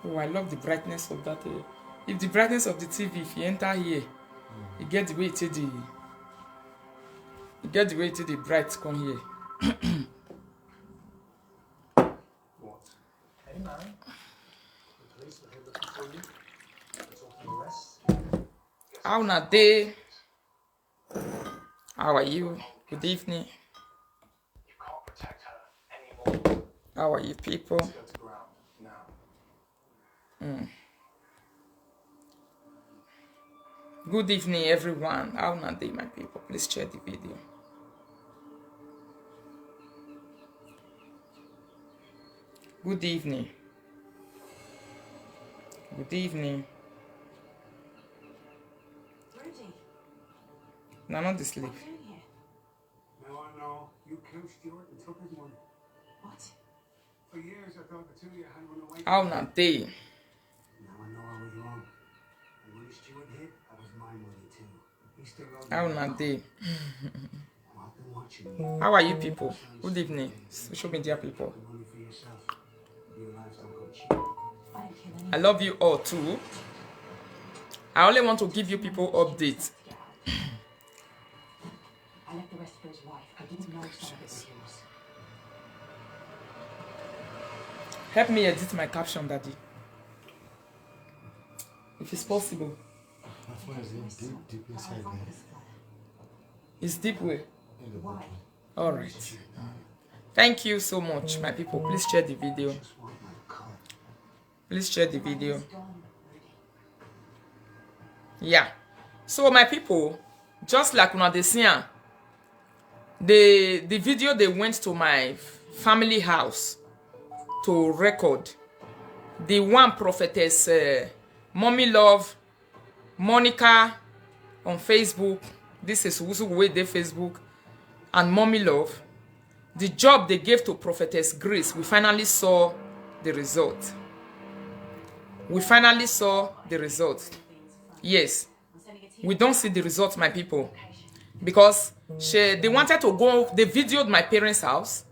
Oh, I love the brightness of that. If the brightness of the TV, if you enter here, you get the way to the. You get the way to the bright come here. What? Hey man, the police are here looking for you. They're talking arrests. How na day? How are you? Good evening. You can't protect her anymore. How are you people? Let's go to ground now. Good evening everyone. How na day my people? Please share the video. Good evening. Good evening. Rudy, No, not this sleep. what are you doing here? Now I know you killed Stuart and took his money. What? For years I thought the two of you had run away. How na day? Now I know I was wrong. And when Stuart hit, that was my money too. He still owes me. How na day? I've been watching you. How are you people? Good evening, social media people. The money for yourself. Your lives don't go cheap. I didn't kill anyone. I love you all too. I only want to give you people updates. I left the rest for his wife. I didn't know some of it was yours. Help me edit my caption, Daddy. If it's possible. Why is it deep inside there? It's deep way. In the Why? bottom. Alright. Thank you so much, my people. Please share the video. Just want my cut. Please share the video. It's gone, Rudy. Yeah. So my people, just like una dey see am, the video they went to my family house to record. The one prophetess Mommy Love Monica on Facebook. This is Wusu dey Facebook and Mommy Love. The job they gave to prophetess Grace, we finally saw the result. We finally saw the result. Yes, I'm sending a team. we don't see the result, my people, because they wanted to go. They videoed my parents' house,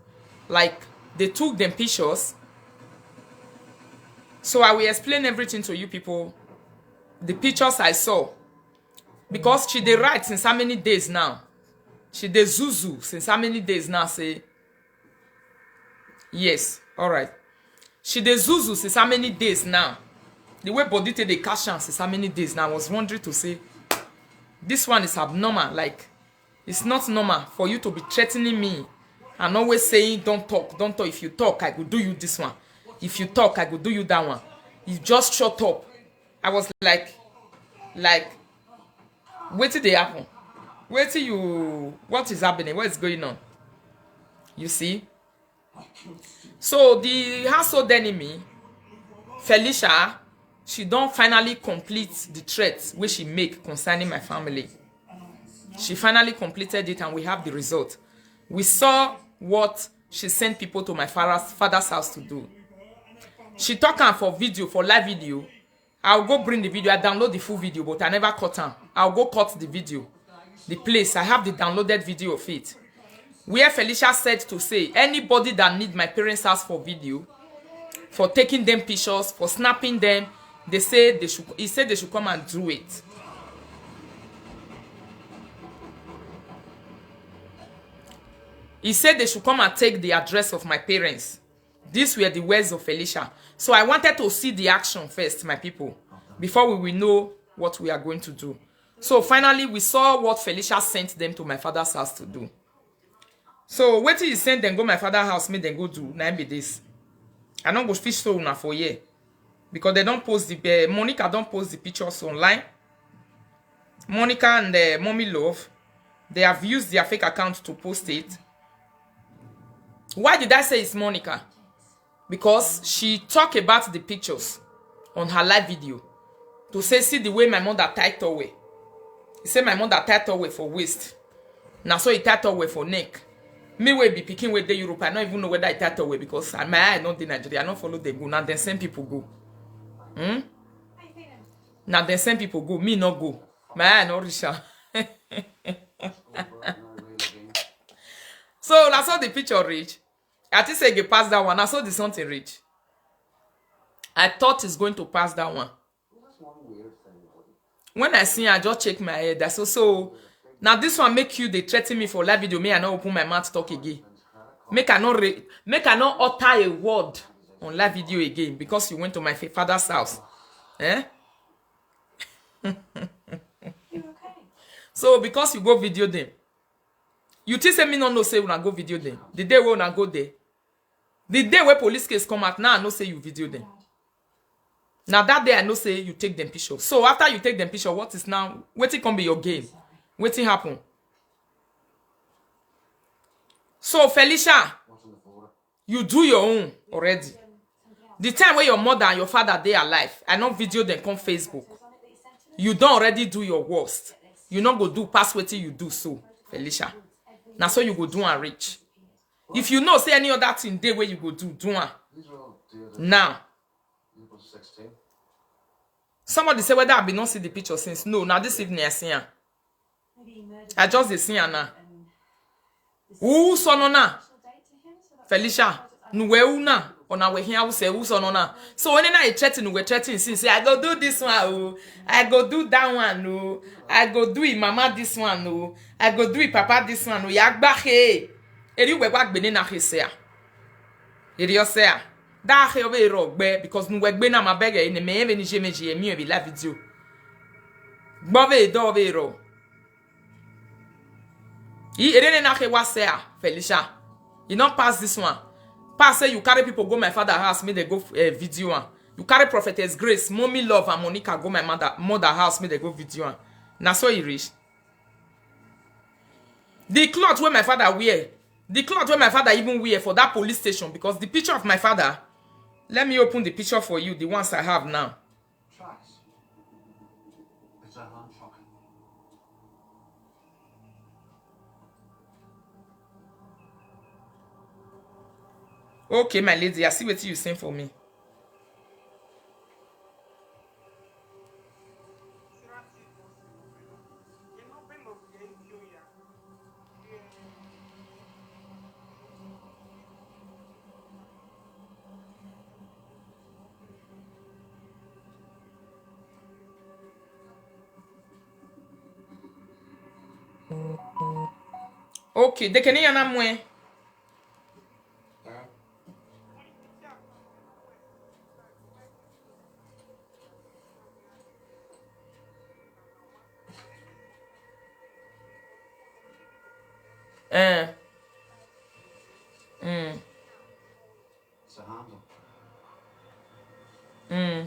like they took them pictures. So I will explain everything to you people. The pictures I saw, because she dey write since how many days now? She dey zuzu since how many days now? Say yes, all right. She dey zuzu since how many days now? The way body take dey cash am since how many days now? I was wondering to say this one is abnormal. Like it's not normal for you to be threatening me and always saying don't talk, don't talk. If you talk, I will do you this one. If you talk, I will do you that one. You just shut up. I was like, wait till they happen. Wait till you. What is happening? What is going on? You see. So the household enemy, Felicia, she don't finally complete the threats which she make concerning my family. She finally completed it and we have the result. We saw what she sent people to my father's house to do. She talk am for video, for live video. I'll go bring the video. I download the full video, but I never cut am. I'll go cut the video. The place, I have the downloaded video of it. Where Felicia said to say, anybody that need my parents' house for video, for taking them pictures, for snapping them, they say they should. He said they should come and do it. He said they should come and take the address of my parents. These were the words of Felicia. So I wanted to see the action first, my people, before we will know what we are going to do. So finally, we saw what Felicia sent them to my father's house to do. So what he sent them go my father's house, make them go do. Now be this. I don't go fish so una for here because they don't post the Monica don't post the pictures online. Monica and Mommy Love, they have used their fake account to post it. Why did I say it's Monica? Because she talked about the pictures on her live video to say, see the way my mother tied away. He said my mother tied away for waist. Now so he tied away for neck. Me will be picking with the Europe. I don't even know whether I tied away because my eye not in Nigeria. I don't follow them go. Now then same people go. Now then send people go, me not go. My eye no reach am. So I saw the picture reach. I think say get pass that one. I saw the something reach. I thought it's going to pass that one. When I see, I just check my head. That's also now this one make you they threaten me for live video. Me I not open my mouth talk again. Make I not utter a word on live video again because you went to my father's house. Eh? You okay? So because you go video them, you think say me no know say when I go video them. The day when I go there, the day where police case come out, now I know say you video them. Now that day I know say you take them picture. So after you take them picture, what is now? Waiting come be your game. Waiting happen. So Felicia, you do your own already. The time where your mother and your father they alive, I not video them come Facebook. You don't already do your worst. You not go do pass wetin you do so, Felicia. Now so you go do and reach. If you know say any other thing day where you go do am. Now. Somebody say whether I be not see the picture since. No, now this evening I see her. I just dey see her now. Who son na? Felicia, nu we una. Ona we here say who son na. So when I threaten, we threaten since say I go do this one, oh. I go do that one, oh. I go do it mama this one, oh. I go do it papa this one, oh. Yagba he. Eri we gba gbe na he say. Eri o say. Da he we rogbe because nu we gbe na ma beg e ne me even je meji mi e bi la video. Gbo we do we ro. He eri na he wa say Felicia. You not pass this one. Pass say you carry people go my father house, me they go video one. You carry Prophetess Grace, Mommy Love and Monica go my mother house, me they go video one. Now so he reach. The cloth where my father wear, the cloth where my father even wear for that police station, because the picture of my father, let me open the picture for you, the ones I have now. Tracks. It's a hand truck. Okay, my lady, I see what you saying for me. Okay, they can hear na mwe. It's a handle. Yeah.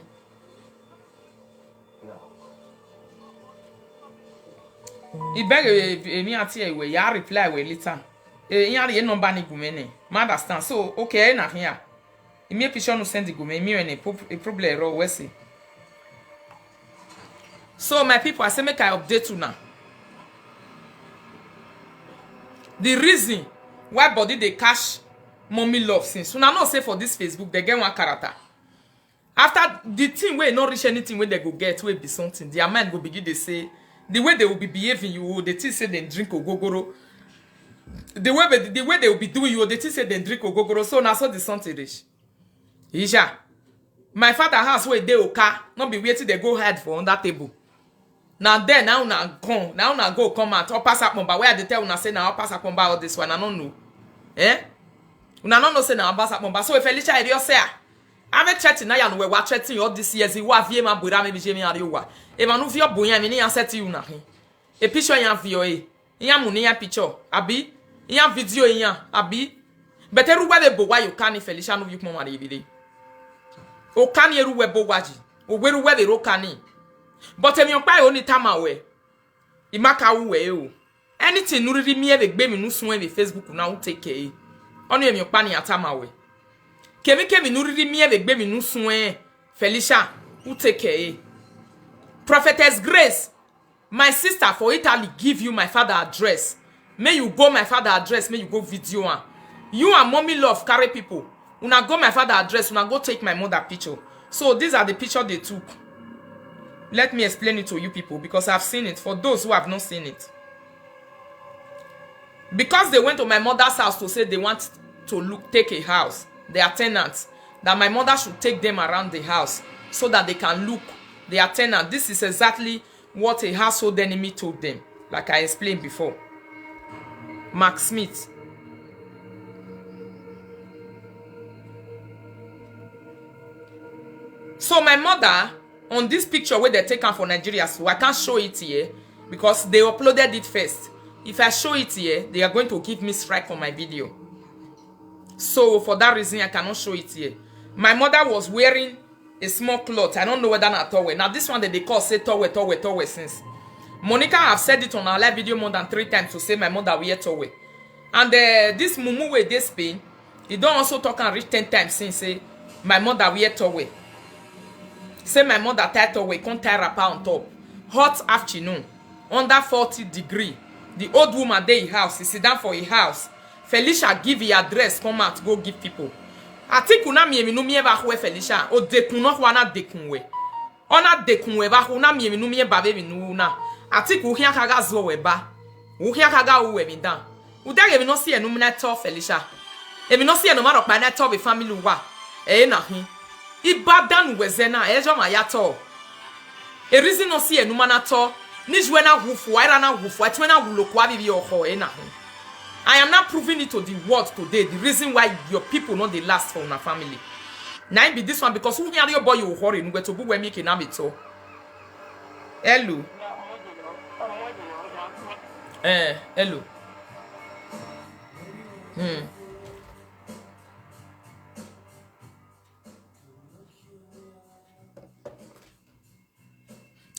I beg me ati e we ya reply we later. Ya re number ni gumene. Ma understand. So okay na here. Me picture no send the gume me a problem ro we see. So my people, I say make I update you now. The reason why body they cash Mommy Love since una know say for this Facebook they get one character. After the thing where not reach anything where they go get will be something, their mind go begin they say the way they will be behaving you, they think say they drink ogogoro. The way they will be doing you, they think say they drink ogogoro. So now so the something reach. Isha, my father house where they oka, not be waiting they go hide for on that table. Now then now una gone, now una go come out or pass up number where they tell una say now pass up number all this one I don't know. Eh? Una no know say now pass up number. So if Felicia area say I'm a chatting now you we chatting all this years you have ma bura me bi me ari wa. E ma no fio boyan me ni answer you na he. E picture yan fio e. Yan mu ni yan picture. Abi yan video yan abi. Better we be bo wa you can Felicia no you come ma dey bi. O kan ye ru we bo waji. O we ru we ro kan. But emi onpa oni tama we. Imaka we o. Anything no really me e gbe mi nu sun e Facebook na wo take care. Onu emi onpa ni atama we. Kemi no really me e gbe mi nu sun e Felicia wo take care. Prophetess Grace, my sister for Italy give you my father address. May you go my father address, may you go video one. You and Mommy Love carry people. Una go my father address, una go take my mother picture. So these are the picture they took. Let me explain it to you people because I've seen it. For those who have not seen it. Because they went to my mother's house to say they want to take a house. They are tenants. That my mother should take them around the house so that they can look. They are tenants. This is exactly what a household enemy told them. Like I explained before. Mark Smith. So my mother, on this picture where they taken for Nigeria, so I can't show it here because they uploaded it first. If I show it here, they are going to give me strike on my video. So for that reason, I cannot show it here. My mother was wearing a small cloth. I don't know whether not towel. Now this one that they call say towel since. Monica have said it on our live video more than 3 times to say my mother wear towel. And this mumu with this Spain, he don't also talk and reach 10 times since say my mother wear towel. Say my mother tie towel, can't tie wrapper on top. Hot afternoon, under 40 degrees. The old woman there in house, he sit down for a house. Felicia give the address, come out, go give people. Ati kuna miemi no mie ba hwe Felicia, o dekun no hwa na dekunwe. Ona dekunwe ba huna miemi no mie ba be nu na. Ati ku hia kaga zo we ba. Wo hia kaga wo we bi dan. Wo da ge mi no se enu na to Felicia. E mi no se enu ma ro pa na to be family wa. E na hin. Ibadan weze na ejo ma ya to. E reason no se enu ma na to. Ni jwe na hufu, ira na hufu, atwe na wulokwa bibi oho e na hin. I am not proving it to the world today. The reason why your people not they last for una family. Now be this one because who hear your boy you hurry no to we make na be to. Hello. Hello.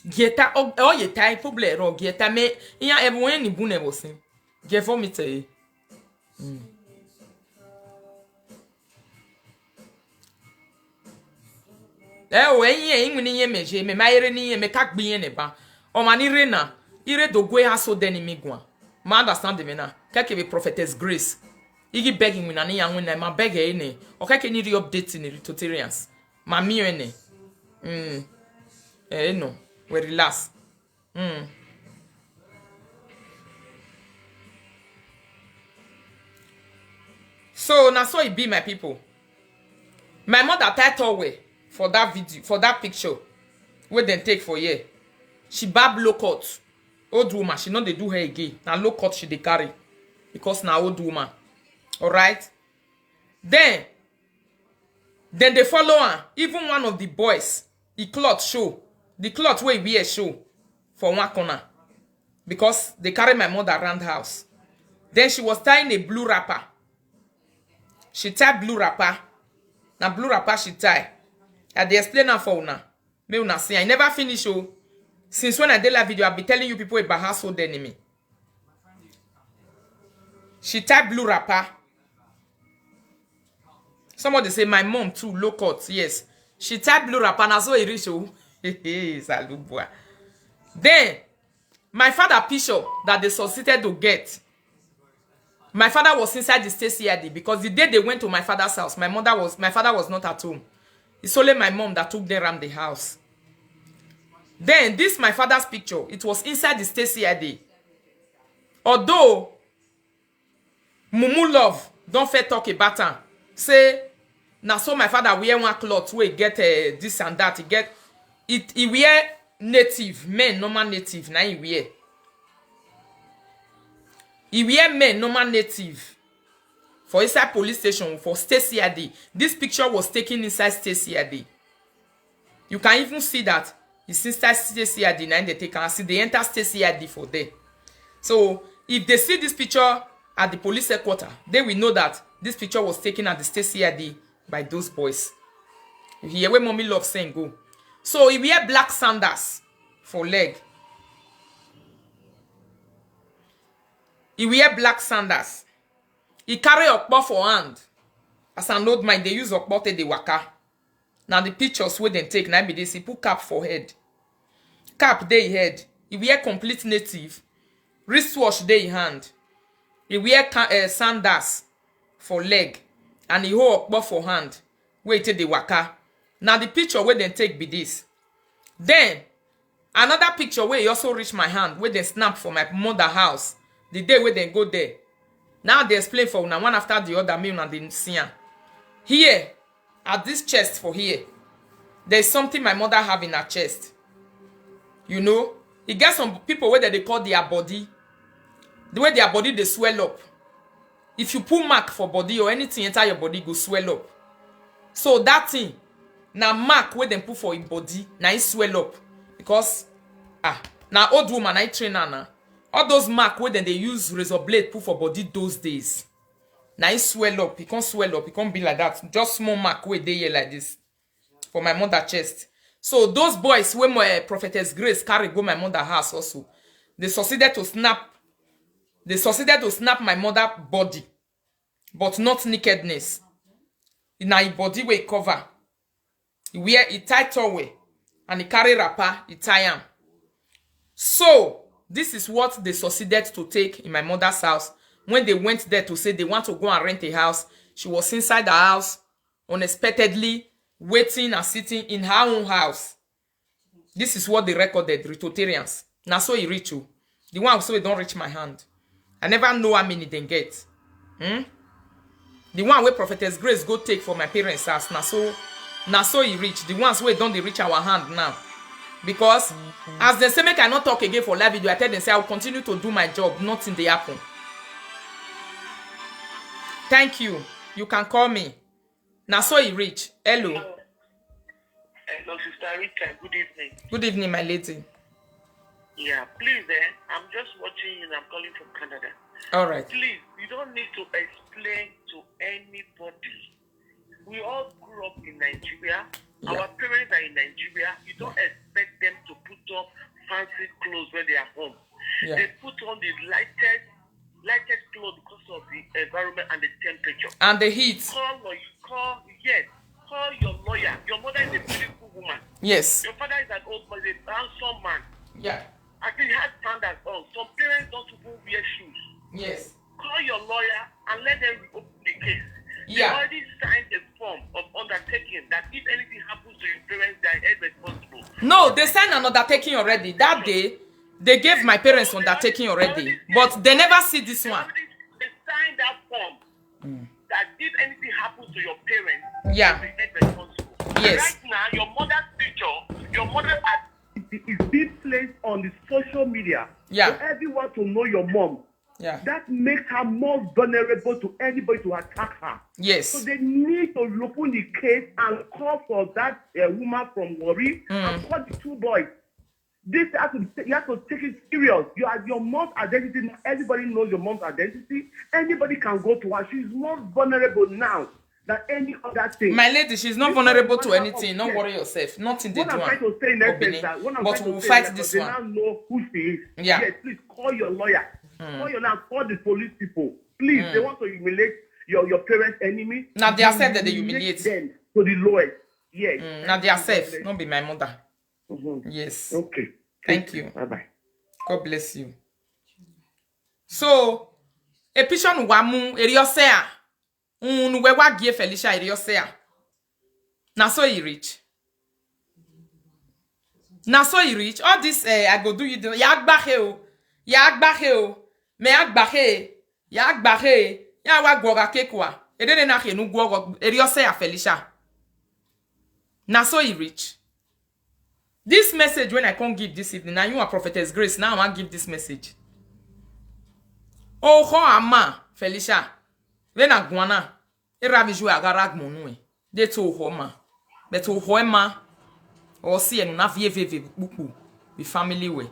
Geta oh ye tai problem ro geta me iya everyone ni bu na bo sin. Ge for me tell. Nwini meje me mayere ni me kakgbe ne ba o ma ni rena ire dogwe ha so den mi gwa ma understand me na keke be prophetess Grace igi begging me na ni yan na ma beg e ne o keke ni re update ni tutorials ma mi ene no we relax So now so it be my people. My mother tied away for that video, for that picture. Where they take for here. She bab low cut. Old woman, she know they do her again. Now low cut she they carry. Because now old woman. Alright? Then they follow her. Even one of the boys, the cloth show. The cloth where we wear show. For one corner. Because they carry my mother around the house. Then she was tying a blue wrapper. She tie blue wrapper. Now blue wrapper she tie. I dey explain her for una. Me una see. I never finish oh. Since when I did that video, I've been telling you people about household enemy. She tie blue wrapper. Somebody say my mom too low cut. Yes. She tie blue wrapper. Now so it reach oh. Then my father picture that they succeeded to get. My father was inside the state CID because the day they went to my father's house, my father was not at home. It's only my mom that took them around the house. Then this my father's picture, it was inside the state CID. Although Mumu Love don't fair talk about her. Say now so my father wear one cloth where he get this and that. He wear native men, normal native. Now he wear. He wear men normal native for inside police station for state CID. This picture was taken inside state CID. You can even see that it's inside state CID. Now they take and see they enter state CID for there. So if they see this picture at the police headquarters, they will know that this picture was taken at the state CID by those boys. You hear where Mommy Love saying go. So he wear black sandals for leg. He wear black sandals. He carry okpo for hand. As an old man, they use okpo te de waka. Now the pictures where they take, now be this, he put cap for head. Cap dey head. He wear complete native. Wristwatch dey hand. He wear sandals for leg. And he hold okpo for hand. Where he take the waka. Now the picture where they take be this. Then, Another picture where he also reach my hand, where they snap for my mother house. The day where they go there. Now they explain for una one after the other, me una didn't see am. Here, at this chest for here, there's something my mother have in her chest. You know, it gets some people where they call their body. The way their body they swell up. If you pull mark for body or anything enter your body go swell up. So that thing, now mark where they put for your body, now it swell up. Because now old woman I train her now. All those mark where then they use razor blade put for body those days. Now it swell up, it can't swell up, it can't be like that. Just small mark where they here like this. For my mother chest. So those boys when my prophetess Grace carry go my mother house also. They succeeded to snap my mother body. But not nakedness. In her body where it cover. He wear it tight away. And he carry wrapper, he tie am. So, this is what they succeeded to take in my mother's house. When they went there to say they want to go and rent a house, she was inside the house, unexpectedly, waiting and sitting in her own house. This is what they recorded, Ritotarians. Now so he reach you. The one so it don't reach my hand. I never know how many they get. The one where Prophetess Grace go take for my parents' house. Now so he reach. The ones where don't they reach our hand now. Because as they say make I not talk again for live video, I tell them say I will continue to do my job. Nothing they happen. Thank you. You can call me. Now so he reach. Hello. Hello, Sister Rita. Good evening. Good evening, my lady. Yeah, please, I'm just watching you and I'm calling from Canada. All right. Please, you don't need to explain to anybody. We all grew up in Nigeria. Yeah. Our parents are in Nigeria. You don't expect them to put on fancy clothes when they are home. Yeah. They put on the lightest clothes because of the environment and the temperature. And the heat. Call your lawyer. Your mother is a beautiful woman. Yes. Your father is an old man, a handsome man. Yeah. I think he has standards on. Some parents don't even wear shoes. Yes. Call your lawyer and let them reopen the case. Yeah. They already signed a form of undertaking that if anything happens to your parents, they are held responsible. No, they signed an undertaking already. That day, they gave my parents undertaking already. But they never see this one. They signed that form that if anything happens to your parents, Yeah. they are held responsible. Yes. Right now, your mother's picture, your mother is being placed on the social media Yeah. for everyone to know your mom. Yeah. That makes her more vulnerable to anybody to attack her. So Yes. they need to open the case and call for that woman from Warri and call the two boys. This you have to take it serious. Your mom's identity. Everybody knows your mom's identity. Anybody can go to her. She's more vulnerable now than any other thing. My lady, she's not vulnerable to anything. Don't worry yourself. Nothing they What do. I'm trying to say next is that But we'll fight this they one. now know who she is. Yeah. Yes, please call your lawyer. Call your lawyer. Call the police people. Please, they want to humiliate your parents' enemy. Now they accept that they humiliate. them to the lowest. Yes. Now they are safe. Not be my mother. Yes. Okay. Thank you. Bye bye. God bless you. So, a picture wamu eriosea. We wa gie Felicia eriosea. Na so he reach. Na so he reach. All this I go do you do. Ya agbahe o. Ya agbahe o. Me agbahe. Ya agbahe. Ya wa gwoga kekwa. Edene na he nu gwoga eriosea Felicia. Na so he reach. This message when I can't give this evening, now you are Prophetess Grace, now I want to give this message. Oh, ho ama, Felicia. When I guana, eraviju agarag monue. De to ho ma. But to ho ma. Or see and na vie buku. Be family way.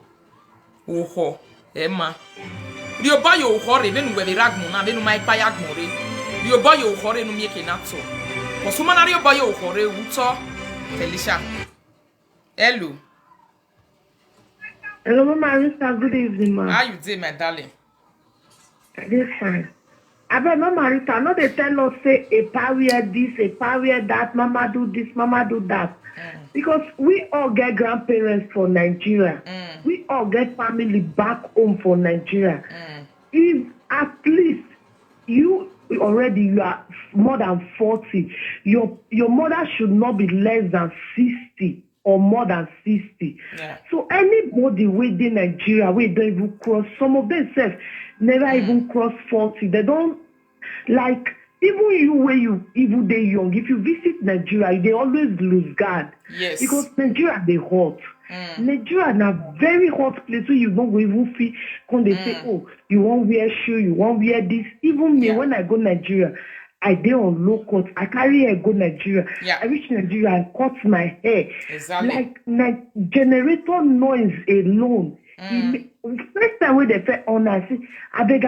Oh ho, Emma. Rio boy yo hore, when we be ragmona, when my payag more. Rio boy yo hore no make it not so. Osumana rio boy yo hore, uto, Felicia. Hello. Hello, Mama Rita. Good evening, ma. How you doing, my darling? This fine. I bet Mama Rita, no they tell us say a power this, a power that, Mama do this, Mama do that. Because we all get grandparents for Nigeria. We all get family back home for Nigeria. If at least you are more than 40, your mother should not be less than 60. or more than 60. Yeah. So anybody within Nigeria, we don't even cross, some of them never even cross 40. They don't, like, even you when you even they young, if you visit Nigeria, they always lose guard. Yes. Because Nigeria they hot. Nigeria na very hot place where you don't even feel when they say, oh, you won't wear shoe, you won't wear this. Even me, when I go Nigeria, I dey on low cut. I carry hair go Nigeria. Yeah. I reach Nigeria, I cut my hair. Exactly. Like generator noise alone. First time when they say on, I say, I beg,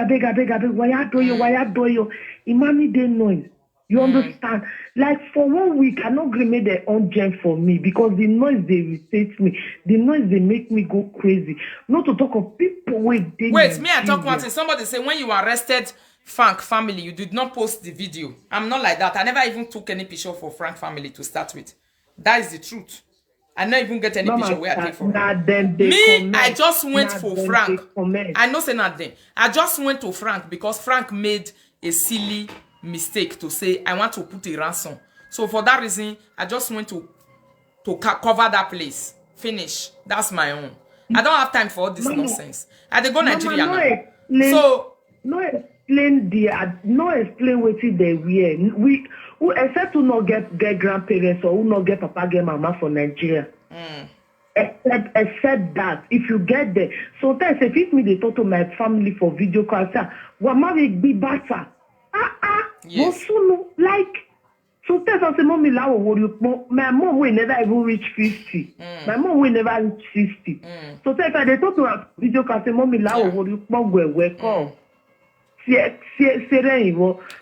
why you do you? Imani dey noise. You understand? Like for 1 week, I not make their own gem for me because the noise they irritate me. The noise they make me go crazy. Not to talk of people with. Wait, me I talk one thing. Somebody say when you arrested Frank family, you did not post the video. I'm not like that. I never even took any picture for Frank family to start with. That is the truth. I not even get any picture where I take for me. I just went for Frank. I know say nothing. I just went to Frank because Frank made a silly mistake to say I want to put a ransom. So for that reason, I just went to cover that place. Finish. That's my own. I don't have time for all this nonsense. I dey go Nigeria now. So no explain what they wear. We except to not get grandparents or who not get papa get mama for Nigeria. Except that if you get there, sometimes if me they talk to my family for video call, say, "Wama will be better." yes. Like sometimes I say, "Mommy, my mom will never even reach 50. My mom will never reach 60." So if I they talk to her video call, say, "Mommy, welcome."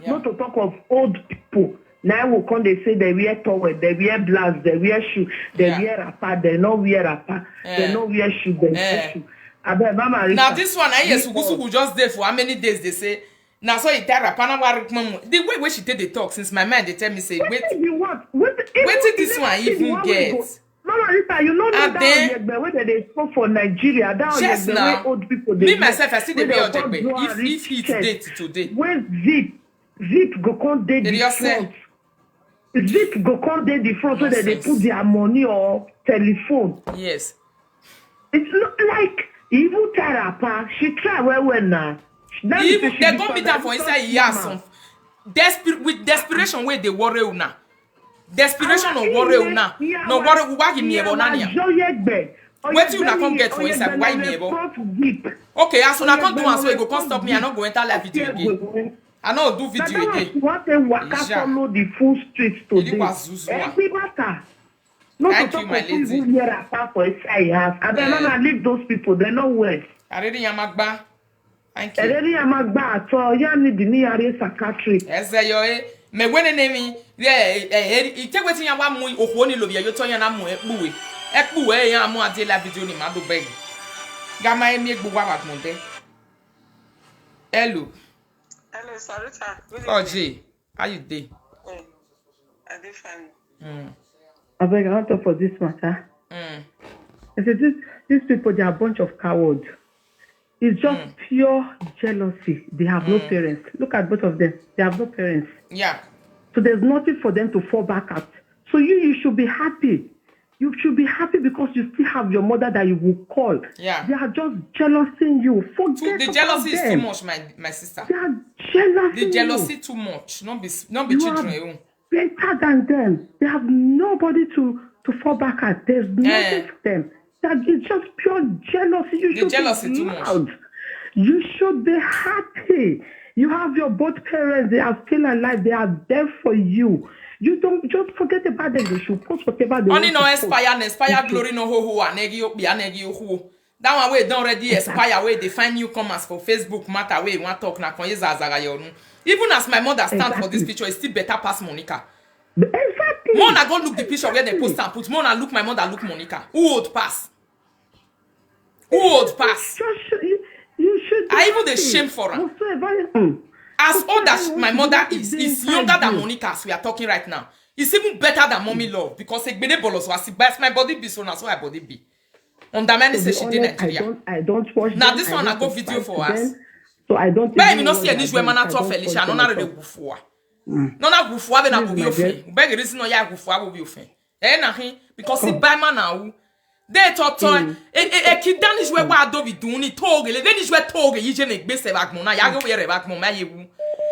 Not to talk of old people. Now will come they say they wear towel, they wear blouse, they wear shoe, they wear wrapper, they no wear wrapper, they no wear shoe, they wear shoe. Now this one, yes, Sugu just there for how many days they say. Now so it the way she did the talk since my mind they tell me say wait did this one even get? Mama Rita, you know that whether they spoke for Nigeria, that just now, old people me myself I see the way if it's date today. When Zip go come dey the front. Zip go come dey the front so that they put their money or telephone. Yes. It's not like even Tarapa, she try well now. Even they go meet her for inside years some with desperation where they worry una. Desperation or worry una. No worry why give me ebo nania. What you not come get for inside why me ebo? Okay, as soon as I can't do one so you go come stop me, I not go enter live video again. I know do video again. What they waka follow the full streets today. Everybody. Not to talk of people here apart for inside house. I don't know leave those people. They know where. Already Yamagba. Thank you. Already Yamagba. So you need the near psychiatric. Yes, me when name it take wetin ya wa mu ohwo ni lo bi yo to yan na mu ekpuwe yan mu ade la video ni ma do beg. Gama emi egbu wa wa mo de. Hello. Hello, Sarita. Oh, Jay, how you dey? I dey fine. I beg, I want to talk for this matter. I said, these people, they are a bunch of cowards. It's just pure jealousy. They have no parents. Look at both of them. They have no parents. Yeah. So there's nothing for them to fall back at. So you should be happy. You should be happy because you still have your mother that you will call. Yeah. They are just jealousing you. Forget the jealousy is them. too much, my sister. They are jealousy. The jealousy too much. Not be children. Better than them. They have nobody to fall back at. There's nothing for them. It's just pure jealousy. You should jealousy be too loud. much. You should be happy. You have your both parents. They are still alive. They are there for you. You don't just forget about them. You should post whatever they only want no expire glory no ho anegi obi anegi ho. That one way don't already expire way they find newcomers for Facebook matter way want talk na kon zazaga yorun. Even as my mother stand for this picture, it's still better past Monica. Exactly. Mona go look the picture where they post and put. Mona look my mother look Monica. Who would pass? Who would pass? You should. I even the shame for her. As old as my mother is younger than Monica as we are talking right now. It's even better than mommy love because my body be so now so my body be. On the man say she did Nigeria. I don't watch. Now this one I go video for us. So I don't. But you not see this woman not talk Felicia. No na re gufua. No na gufua be na go be ofen. Beg reason no ya gufua go be ofen. na hin because he buy man now. They toto e kidan is where wa do bi dun ni toge le veni jwe toge yi je me gbe se bag mo na ya go yere bag mo ma yewu.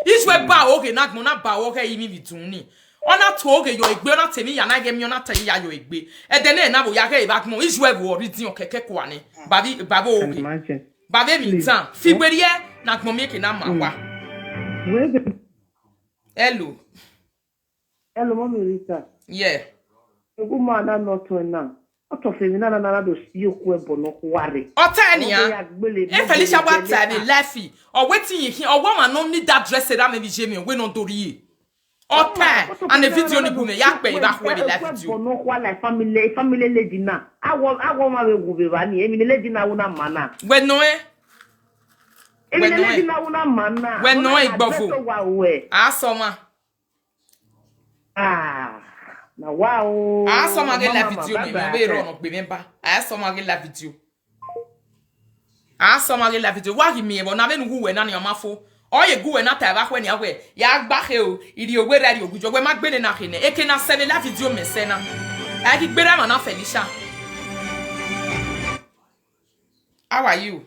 Is where ba oge na mo na ba oge yi mi bi dun ni. Ona toge yo egbe ona temi ya na ge mi ona tayi ya yo egbe. E de na bo ya ge bag mo is where wo ridin o keke kwa ni. Baba oge. Baba mi tan. Fi gberie na mo mi ke na ma wa. Hello. Hello, Mommy Rita. Yeah. Woman not now. Out of him, na do see kwebo no kware. Otania. E Felicia what time laffy or waiting here or woman no need that dress that maybe Jamie we no do ye. Ota and the video ni bume yak be back where the life video. No kwa like family lady na. I want my go be bani. Emi lady na una mana. When no eh. Emi lady na una mana. When no e gbofo. Asoma. Na wow. Asoma ge la video ni we run up remember. Asoma ge la video. Asoma ge la video. Wa gi mi e bo na be nu we na ni omafo. Oye gu we na ta ba hwe ni awe. Ya gba he o. Iri owe rari ogujo we ma gbele na hine. Eke na sele la video me se na. A gi gbere ma na Felicia. How are you?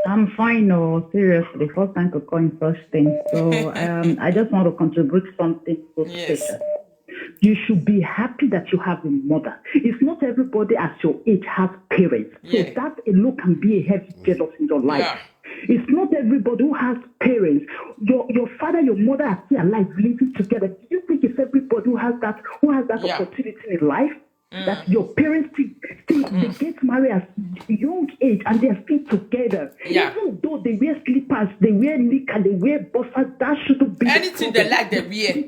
I'm fine, oh, seriously. First time to call in such things. So I just want to contribute something so special. You should be happy that you have a mother. It's not everybody at your age has parents. So that alone can be a heavy jealous in your life. Yeah. It's not everybody who has parents. Your father, your mother are still alive, living together. Do you think it's everybody who has that opportunity in life? That your parents still they get married at a young age and they're still together. Even though they wear slippers, they wear knicker, they wear boxers, that shouldn't be anything they like they wear.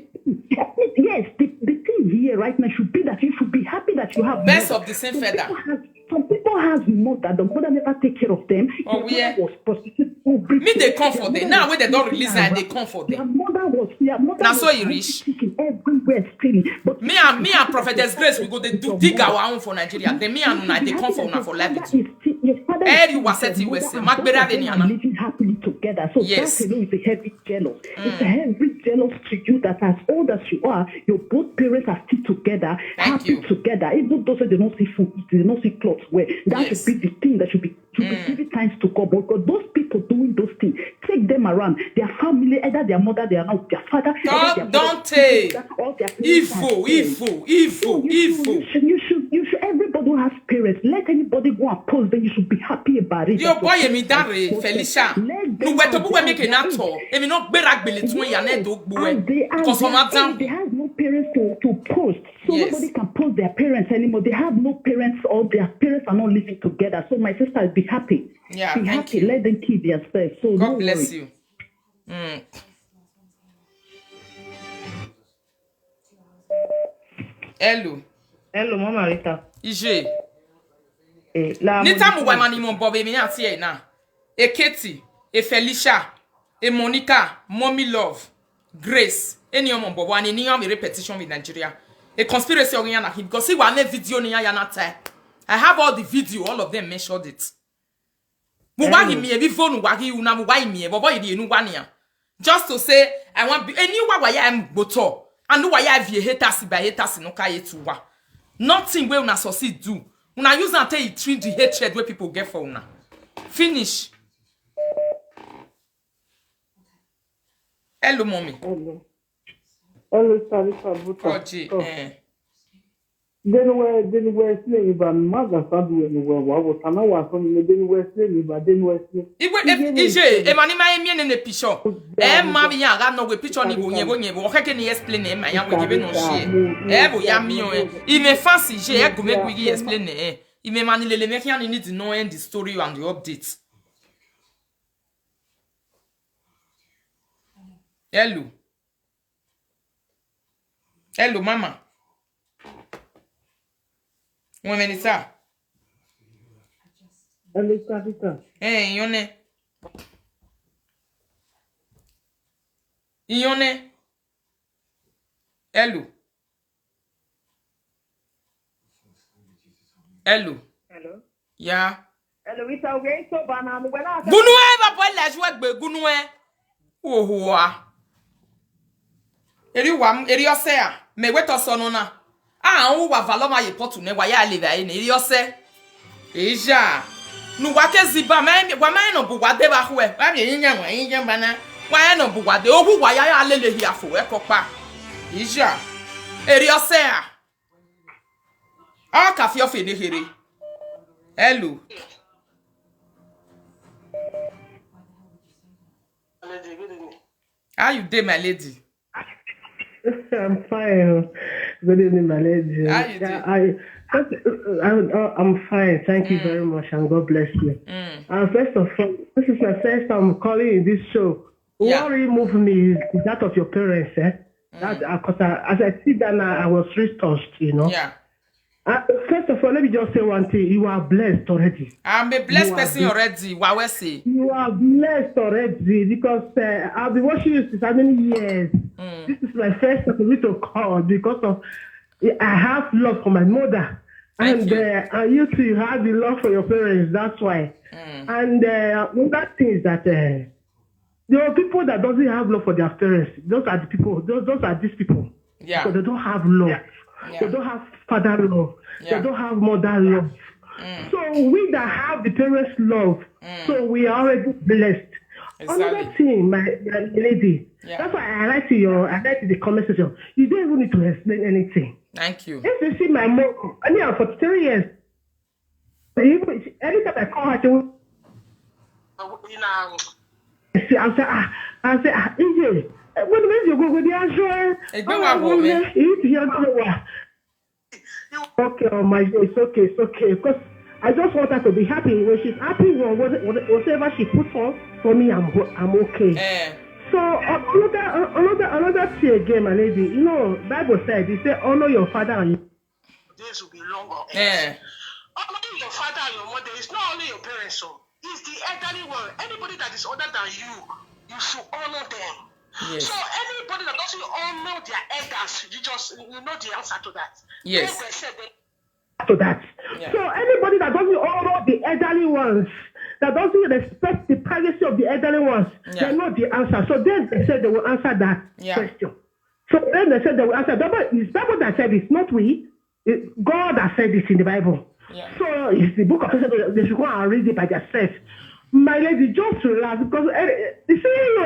Yes, the thing here right now should be that you should be happy that you have best of the same feather. Some people have mother, the mother never take care of them. Oh, yeah. Was prostitute. Me they come for them. Now when they don't release and they come for Their them. mother was Now so you rich. Everywhere stealing. But Me and Prophetess Grace we go they do dig our own for Nigeria. Then me and una they come for una for life. Every waseti we say magbera de ni ana. Living happily together. So Yes. that alone is a heavy jealous. It's a heavy jealous to you that as old as you are, your both parents are still together, Thank happy you. together. Even though they don't see food, they don't see clothes wear. That Yes. should be the thing that should be giving times to come. Because those people doing those things, take them around. Their family, either their mother, they are not their father. Don't take all their evil. You should. Everybody who has parents, let anybody go and post. Then you should be happy about it. Yo boy me dare Felicia. No we to bu we make na to. E mi no gbera gbele tun ya na do gbo e. Cause for my They have no parents to post. So Yes. nobody can post their parents anymore. They have no parents or their parents are not living together. So my sister, be happy. Yeah, be thank happy. you. Let them keep themselves. So God don't bless worry. you. Hello. Hello, Mama Rita. Ije. La Nita mu wa mani mo bobe mi ati e na. E Katie, e Felicia, e Monica, Mommy Love, Grace. Eni omo bobo ani ni am repetition with Nigeria. A conspiracy orin na him because see wa na video ni ya na tai. I have all the video, all of them mentioned it. Mu wa mi e bi phone wa gi una mu wa mi e bobo ide enu wa ni ya. Just to say I want any wa ya am boto. And why I be haters by haters no kai to wa. Nothing wey una succeed do. Una use and tell you treat the hatred where people get for una. Finish. Hello, mommy. Hello, Sarita. Oji. Then where slave but mother fadu anywhere was anawa from the then where slave but then where slave. Ije emani ma emi ne picture. Ma bi ya ga no we picture ni bo nyebo o keke ni explain e ma ya we give no share. Bo ya mi o e me fancy je e go make we explain e. I me mani lele make you need to know end the story and the updates. Hello, mama. One minute, sir. Hello, Sarita. Ione. Hello. Hello. Hello. Yeah. Hello, it's okay. So, banana, when I Gunue ba boy la jwe gbe gunue. Ohoa. Eri ose a me weto so no na. Ah, on wa valoma ye potu ne wa ya leva e ne yose. Eja. Nu wa ke ziba wa no bu wa de ba ho e. Wa me yin bana. Wa no bu wa de ohu wa ya lele hi afo e kopa. Eja. Eri yose a. Ah, ka fi ofe ne here. Hello. How you dey, my lady? I'm fine. Good evening, my lady. How you I'm fine. Thank you very much, and God bless you. First of all, this is my first time calling in this show. Yeah. What really moved me is that of your parents. That because as I see that now, I was really touched. Yeah. First of all, let me just say one thing. You are blessed already. I'm a blessed person already. What we say? You are blessed already because I've been watching you since how many years? This is my first opportunity to call because of I have love for my mother. Thank you. And you too have the love for your parents. That's why. And another thing is that there are people that doesn't have love for their parents. Those are the people. Those are these people. Yeah. So they don't have love. Yeah. They don't have father love. Yeah. They don't have mother love. So we that have the parents' love, so we are already blessed. Exactly. Another thing, my lady, that's why I like the comment section. You don't even need to explain anything. Thank you. If you see my mom, I mean, for 3 years, anytime I call her, she will I say, Inge, when you go with the answer, okay, oh my, it's okay. Because I just want her to be happy. When she's happy, whatever she puts on for me, I'm okay. So another thing again, my lady. You know, Bible said, "It say honor your father and your Days will be longer. Honoring your father and your mother is not only your parents, so it's the elderly one. Anybody that is older than you should honor them. Yes. So anybody that doesn't honor their elders, you know the answer to that. Yes. to that. Yeah. So anybody that doesn't honor the elderly ones, that doesn't respect the privacy of the elderly ones, they know the answer. So then they said they will answer that question. So then they said they will answer. It's Bible that said this, not we. God has said this in the Bible. Yeah. So it's the book of Exodus. They should go and read it by themselves. My lady, just relax because you see,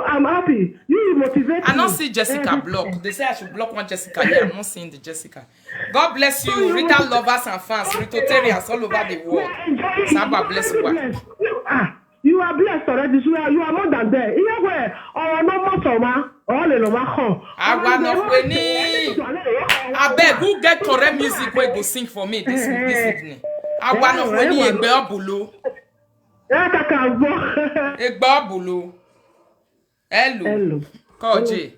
I'm happy. You motivate me. I don't see Jessica block. They say I should block one Jessica. Yeah, I'm not seeing the Jessica. God bless you, Rita lovers and fans, Ritotarians all over the world. Saba bless you. You are blessed already. You are more than there. You are where or no more all the Lomacon. I beg who get correct music where go sing for me this evening. I want to win a bell below. Hello. Call J.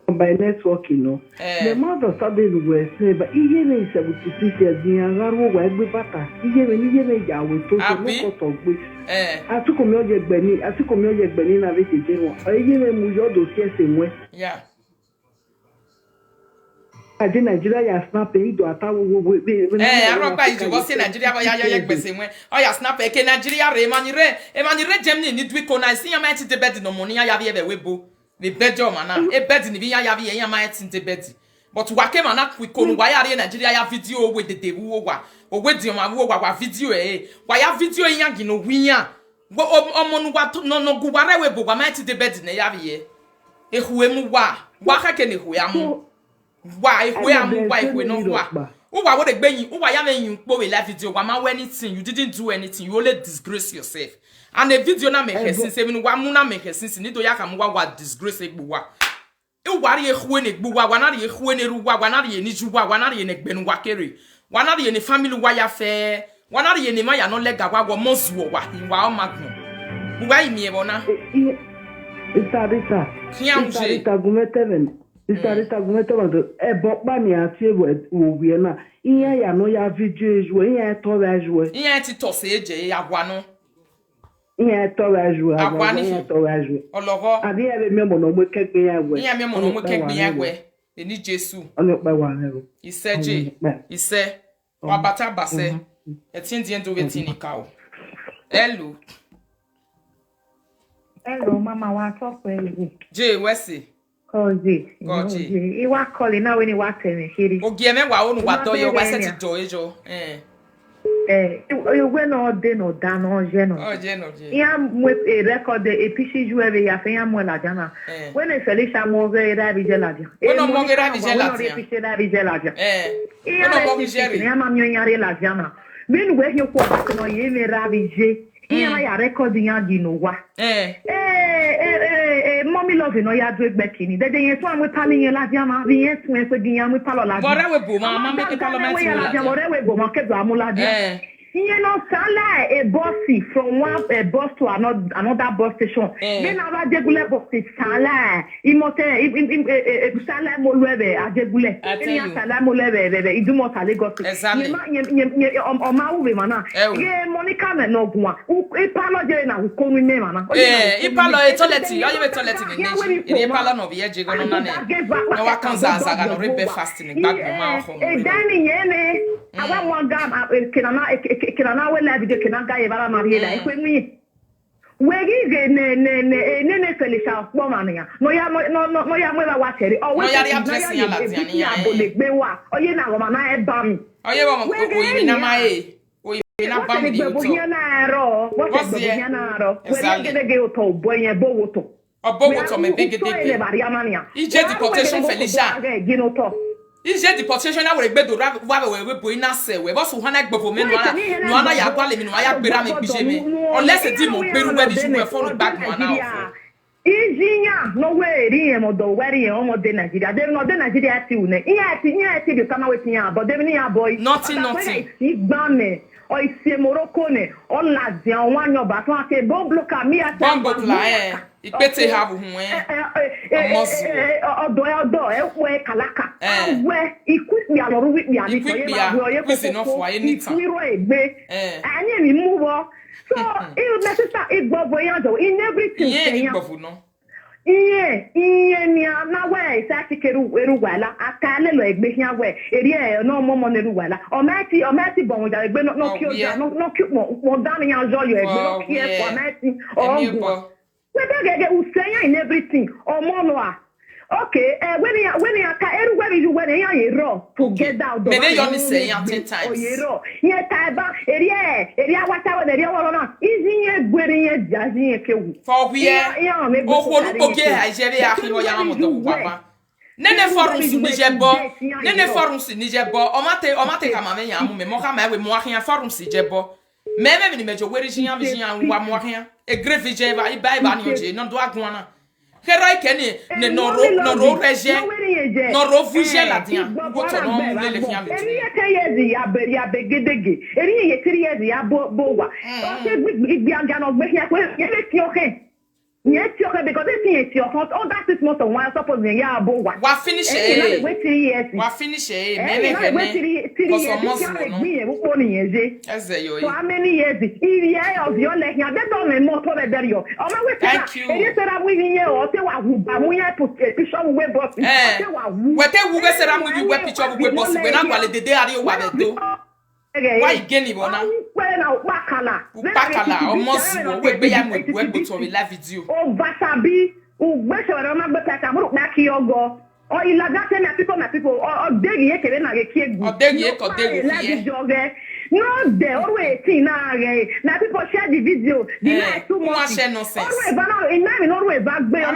By network, you know. The mother started to say, but even if I would see the Angaro, where we butter, even I will talk of which I took a million Benny, I took a million Benin of it in general. I even a mujo dossier same way. Yeah. I did Nigeria snap a to attack. I don't buy you. What's in Nigeria? Oh, ya snap a Nigeria, Emanire, Germany, need we con I see a match in the bed no money. I have ever webo. The bedroom, man, a bed in the Via Yavia might in the bed. But what came on up with Con, why are in Nigeria video with the Debuwa or with your Mawa video, eh? Why have video in Yagino, Winya? What no go whatever, but I might in the bed in the Yavia. A who wa, Waka who am. Why, we know what? Oh, I would have been you. Oh, I am you. Go with that video. Why anything? You didn't do anything. You only disgrace yourself. And the video na make her since even one muna make her since need to yakamwa what disgrace egbuwa. E wari ehwe ne egbuwa, wana ri ehwe ne ruwa, wana ri eni juwa, wana ri eni gbenu wakere. Wana ri eni family wa ya fe, wana ri eni ma ya no lega wa mozuo wa hiwa o magno. Buwa imi e bona. Rita Gumeteven. Rita Gumeteven. Bokba ni ati wo na. Iya ya no ya video ejo, iya to ba ejo. Iya ti to se eje ya gwa no. Iya to ba ejo, iya to ba ejo. Ologo. Abi e me mo no mo kegbe ya we. Iya me mo no mo kegbe ya we. Eni Jesu. Ono pa wa lero. Ise ise wa bata base. Etin di endo wetin ni ka o. Hello. Hello, Mama, wa talk well. J, Wesley. Oje. Iwa calling now when you walk in here. Ogie me wa onu wa do yo wa set do ejo. You went all day no dan no je no. Oje no je. Ya mwe record e pichi juwe ya fe ya mwe la jana. When e Felicia mo ge ra bi je la dia. When mo ge ra bi je la dia. Pichi ra bi je la dia. When mo ge jeri. Ya ma myo nyare la jana. When we he ko ba no ye me ra bi je. Ya ya record ya di no wa. Mommy love no ya do egbe kini. Dede yen so amwe pali yen la dia ma. Bi yen tun e pe di yen amwe palo la dia. Bora we bo ma me parliament la dia. Bora we bo ma ke do amu la dia. You know, Sala a bossy from one bus to another bus station. Then our Jegule bus is Sala. Imote, Sala Molwebe, a Jegule. Sala Molwebe, Idumota Lagos. Exactly. Mana. Monica no one. Ipalo Jena, who call me Mana. Ipalo a toilet, you toilet in Ipalo no Viege go no name. No, I can't say no rebe fasting back mouth. Danny Yene, I want one gam, Kirana we la video kinanga yebara mariela ekwenwi wegi ge ne Felicia Bomania no ya mwe ba wateri o we ya blessing ya latiani ya bolegbe wa oye na wo na e ba mi oye wo oyi na mai oyi na ba mi di oto wo na ro wo se na ro we ge oto boyen bo woto obo woto me begedege ije deportation Felicia Ije deportation na we gbedo wa we boy na se we boss ho na gbofo me no ana ya kwale mi no ya gbera me bije me unless e di mo peru we di we follow back no ana ofo Ijinya no we ri e mo do we ri e o mo de Nigeria de no de Nigeria ti une iya ti bi kama wetin ya but de ni ya boy nothing igbame o ise Morocco ne o la di awon yoba to ake bomb blocker mi ati bomb blocker Ipete have hu odo we kalaka we ikupi aloru wi ani so ye ma we ikupi no for anytime we ro egbe ani mi mu wo so you necessary igbobo yan jo in everything yeah igbobo no iye ni na we sa tikeru eruwala akale lo egbe hian we eri e no mo ne eruwala o mati bon ja egbe no ki o ja no ki mo dan yan jo yo egbe no ki e for mati o we get usenya in everything or monwa okay when you ka everywhere you when you raw to get down me dey you say at 10 times oh you raw here taiba area wata we area wolo na izinye gbere ye jazi ye kewu for where o ko lu poke ajere afi wo ya mo do papa nene forum si nijebo o mate ka ma me ya mu me mo ka ma we mo ahia forum si jebo meme ni mejo weri jian wa mo ahia e greve je ba iba ni oje no do agwana heroi keni ne no ro reje no ro fuje la dia go to no mu le fian le eri ye teyezi ya beri abegedege eri ye teyezi ya bo wa o se gbi anga no gbe hia ko ye le ti oke yes because it's your fault all that is not one suppose ya bo wa finish wa finish meme because almost no so how many years year of your leg ya better me more to better you o ma we say that we here o say wa hu ba mu ya picture we boss say wa hu we te hu be say that we picture we boss we na gwale dede ari o wa be do why geni bona bakala almost we be ya we go to we live video o vasabi o gbe soro ma gbe ka mo pa ki ogo o ilaga se na people o degi ye kere na ge ki egu o degi ye ko degi ye no there always na re na people share the video the night too much always bana in na always back gbe on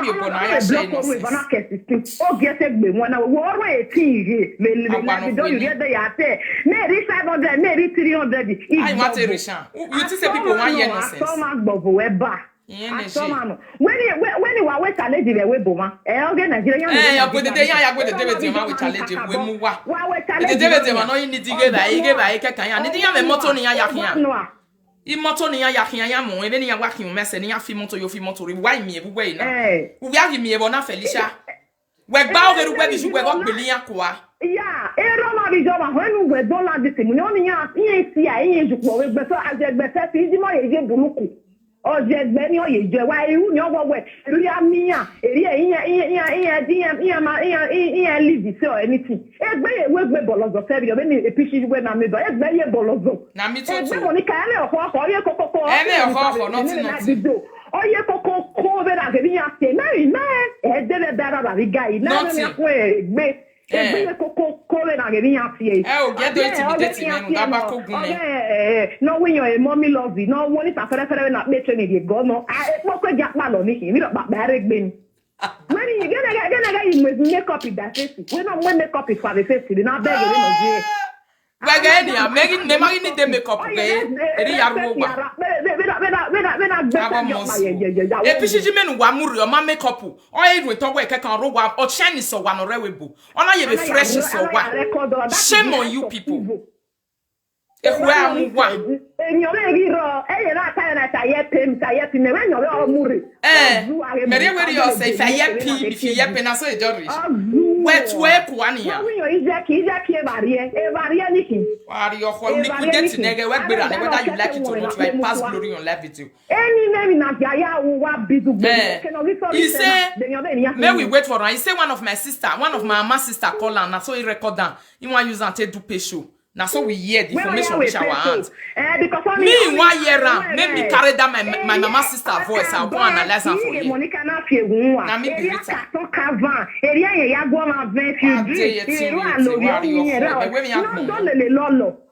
always bana kesi o get egbe won na we always re le video you get there ya say me reach 500 me reach 300 I want to reach you see say people want hear nonsense so ma gbogbo we ba when you are we challenge the we boma oge Nigeria ya go de ma we challenge we mu wa de ma no ni dige ba ike kan ya ni ya me moto ni ya hia I moto ni ya hia ya mo ebe ni ya wa hia mese ni ya fi moto ri why me ebu we na we ya me ebo na Felicia we gba o geru we bi ju we go gbeli ya kwa ya ero ma bi jo ma when we don la this mo ni ya si a yin ju po we gbe so ajegbe se ti di mo ye je buluku ojegbe ni oye je wa iru ni owo we ri amiyan eri iya live so anything egbe we gbe bolozo se bi o be ni epishi we na me do egbe ye bolozo na mi to egbe mo ni ka ele ofo ye kokoko ele ofo nothing Oye koko ko vera ke biya se na ina e dele dara ba biga ina na ko egbe egbe koko ko vera ke biya se o get do intimidate me nga ba ko gun me no when your mommy love you no woni ta fere na me train dey go no e po ko ja pa lo ni mi lo ba regbe ni when you get you make up that face when no make up for the face na beg you no je Wega ni amegi ne magi ni de make up ge eri yaru wa e pishiji menu wa muri o ma make up o iru to we keke ro wa o shine so wa no rewebu ona ye be fresh so wa shame on you people ehwe amwa enyore giro e na ta na ta ye pem me we nyore o muri mere we yo say if ye pe na so e jori wet we kwani ya we yo ije ki e barie ni ki wari yo ho liquidate nege we gbera ne whether you like it or not you pass glory on live video any name na ya wa bizu he say may we wait for her. He say one of my mama sister call her na so he record down he want use and take do pay show. Now so we hear the information which our hands. Me 1 year round, make me carry down my mama sister voice. I'll go analyze her for you. Now me be Rita.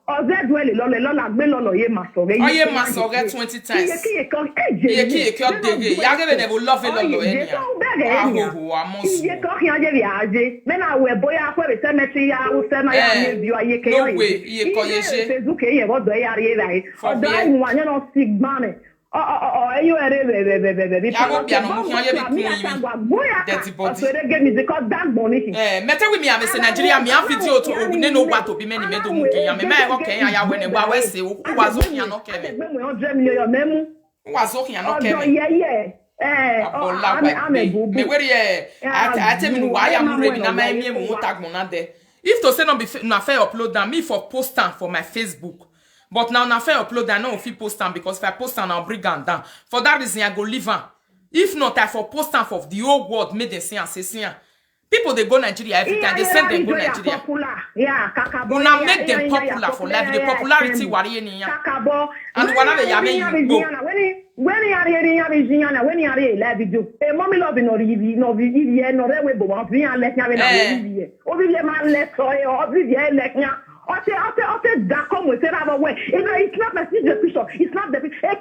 Ozedwele lola gbe lolo ye masore. Oh ye masore 20 times. Ye ki dege. Ya gebe ne bo love lolo eni ya. Ye ko yan je viaje. Me na we boya ko be cemetery ya o se na ya me bi aye ke. No way. Ye ko ye she. Facebook ye bo do ya re rai. Odo ayi wa no sigma ne. You are baby. I won't be an Meta with me, I'm a Nigeria, me a video to we know what to be many men to move. I may okay, I went and I say, who was okay, and okay. Was okay, and okay. I tell me why I'm ready. Now, my name won't tag monade. If to say no fair upload than me for post for my Facebook. But now na fair upload I know if you post them because if I post them I'll bring them down. For that reason I go leave them. If not I for post them for the whole world made them see and say people they go Nigeria every time they send them go Nigeria. Una make them popular for life. The popularity worry ni ya. And whatever you mean go. When you are when you are live video. Mommy love no rivi no rewe bo wan fi an let nya we na rivi. Obi man let so obi let nya. That come with another way. It's not the picture. It's not the picture.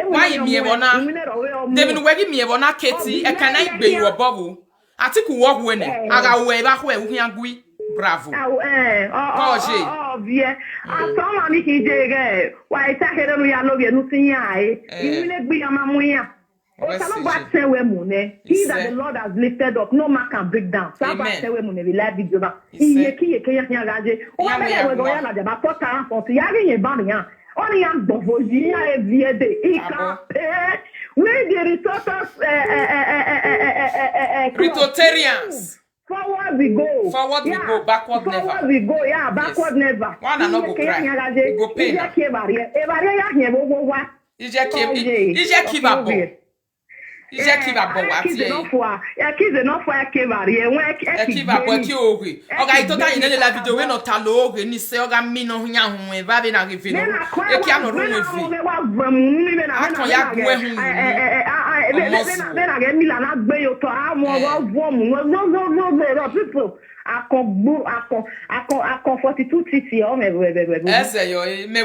Why me bona? Devin wegi me bona Katie. I can I be your bubble. I think we walk when I got way back where we can go. Bravo. Yeah. I saw me here. Why it's a head of your love? You see, you will be a mamuya. He that the Lord has lifted up, no man can break down. So we live video. Only young Bovoji every day. He can pay. Where the Pritotarians. Forward we go. Forward we go. Backward never. Forward we go. Yeah, backward never. One and not go cry. Go pay. Ije kiba bo wati e. Ya kize no fo ya kebari e won e kiba bo ki ogwe. Oga itota yin le la video we no ta lo ogwe ni se oga mi no nya hu e ba be na revi no. E ki ano ru we fi. Akon ya gwe hu. Be na ge mi la na gbe yo to a mo wo mu no people. Akon 42 city o me ese yo me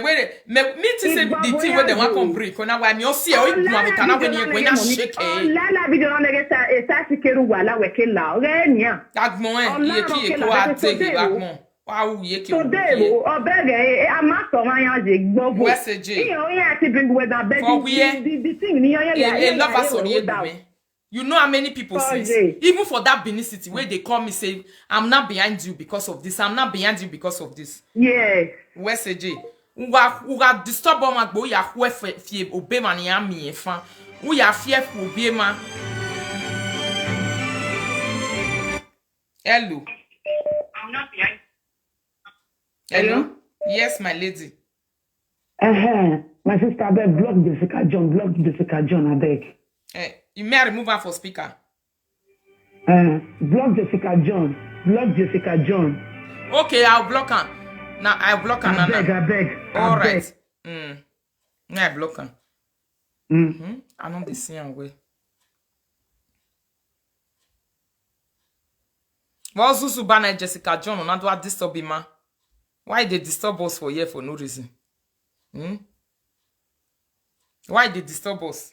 ti say the thing wey dem wan come break na why me o see o igun abuta na we ni egwe na shake la video na ge sa sikeru wala we ke la o ge nia agbon iye ki e ko ategi agbon wa wu ye ki o bege amato ma yan je gbobo message o yan ti bring with that baby the thing ni yan e love us on you. You know how many people say, even for that Benin City, where they call me say, I'm not behind you because of this, I'm not behind you because of this. Yeah. Where's AJ? Uga disturb on my boy, ya fie obey man ya mi efan. Uya fie obey man. Hello. I'm not behind. Hello? Yes, my lady. My sister, I beg, block Jessica John, I beg. You may remove her for speaker. Block Jessica John. Okay, I'll block her. Now I'll block her. I beg. All right. I block her. I know the same way. Well, Zuzu Bana Jessica John, not what disturb him, man. Why they disturb us for here for no reason? Why they disturb us?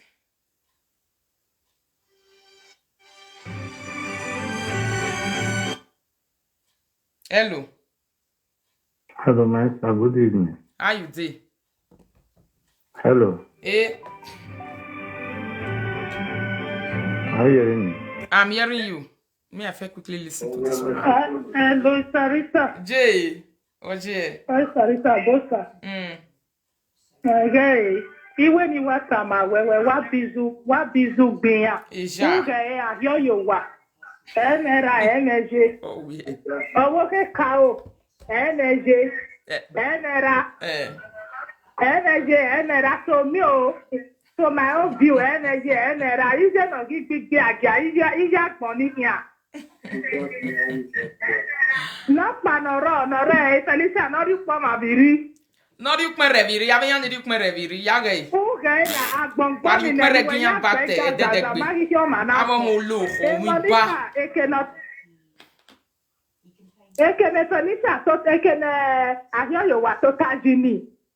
Hello. Hello, Master. Good evening. How you dey? Hello. Eh, Are you hearing me? I'm hearing you. Me, I feel quickly listen to this one. Hello, Sarita. Jay, Oje. Hi, Sarita, Bosa. Okay. Iwe ni wasama wewe wabizu gbia. Ija. Uge ahyo yowa. Enera eneje. Oh, yeah. Owoke kao. Eneje. Enera. Enera so me o. So my own view energy enera. Ije no gigi agia. Ija poni here. Lọ́pàá nọ̀rọ̀ Felicia nọ́rí pọ̀ màbìrí. Nọ́rí pẹ́ rẹ̀ bìrì, yàbẹ̀ yàn ní rí pẹ́ rẹ̀ bìrì, yàgẹ̀ yìí. Fúgẹ̀ na agbọ̀ngbọ́n mi Wàá pẹ́ rẹ̀ gbìyàn bá tẹ̀ ẹ̀dẹ́dẹ́gbẹ̀. Àwọn ọmọ olóòfò mi bá. Ekene Felicia tó ekene Ahioyowa tó kájí ni.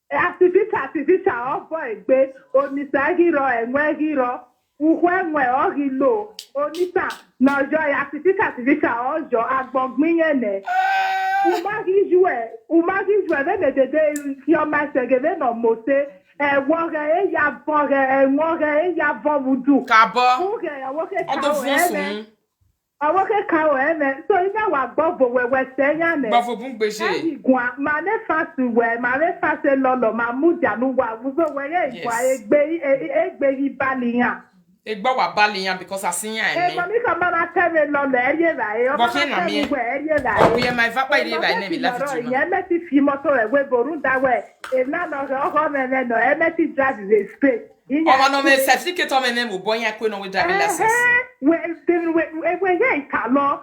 Àtìfíṣà ọ̀bọ̀ ẹ̀gbẹ́ oníṣà hírọ̀ ẹ̀wọ̀n hírọ̀. Uhwenwe ohilo onita nojo artificial ojo agbogbinyene umagijwe de yoma segede no mose ewoge eya vovudu Kabo. uge awoke Odo funsun. kawo ene so ina wa gbobo wewe seyane Gbafo bun gbese. igwa ma ne fasi lolo ma mujanu wa wuzo were igwa egbe ibaliyan. Egba wa bali yan because I see yan me. Mami kamara tebe lolo eye la e. But here na me. Oh, we my vapa ide ba ne be laugh to you. Ye meti fi moto e we boru da we. E na no ho me no e meti drive the space. Omo no me certificate o me me mo boy yan kwe no we driving license. We ye italo.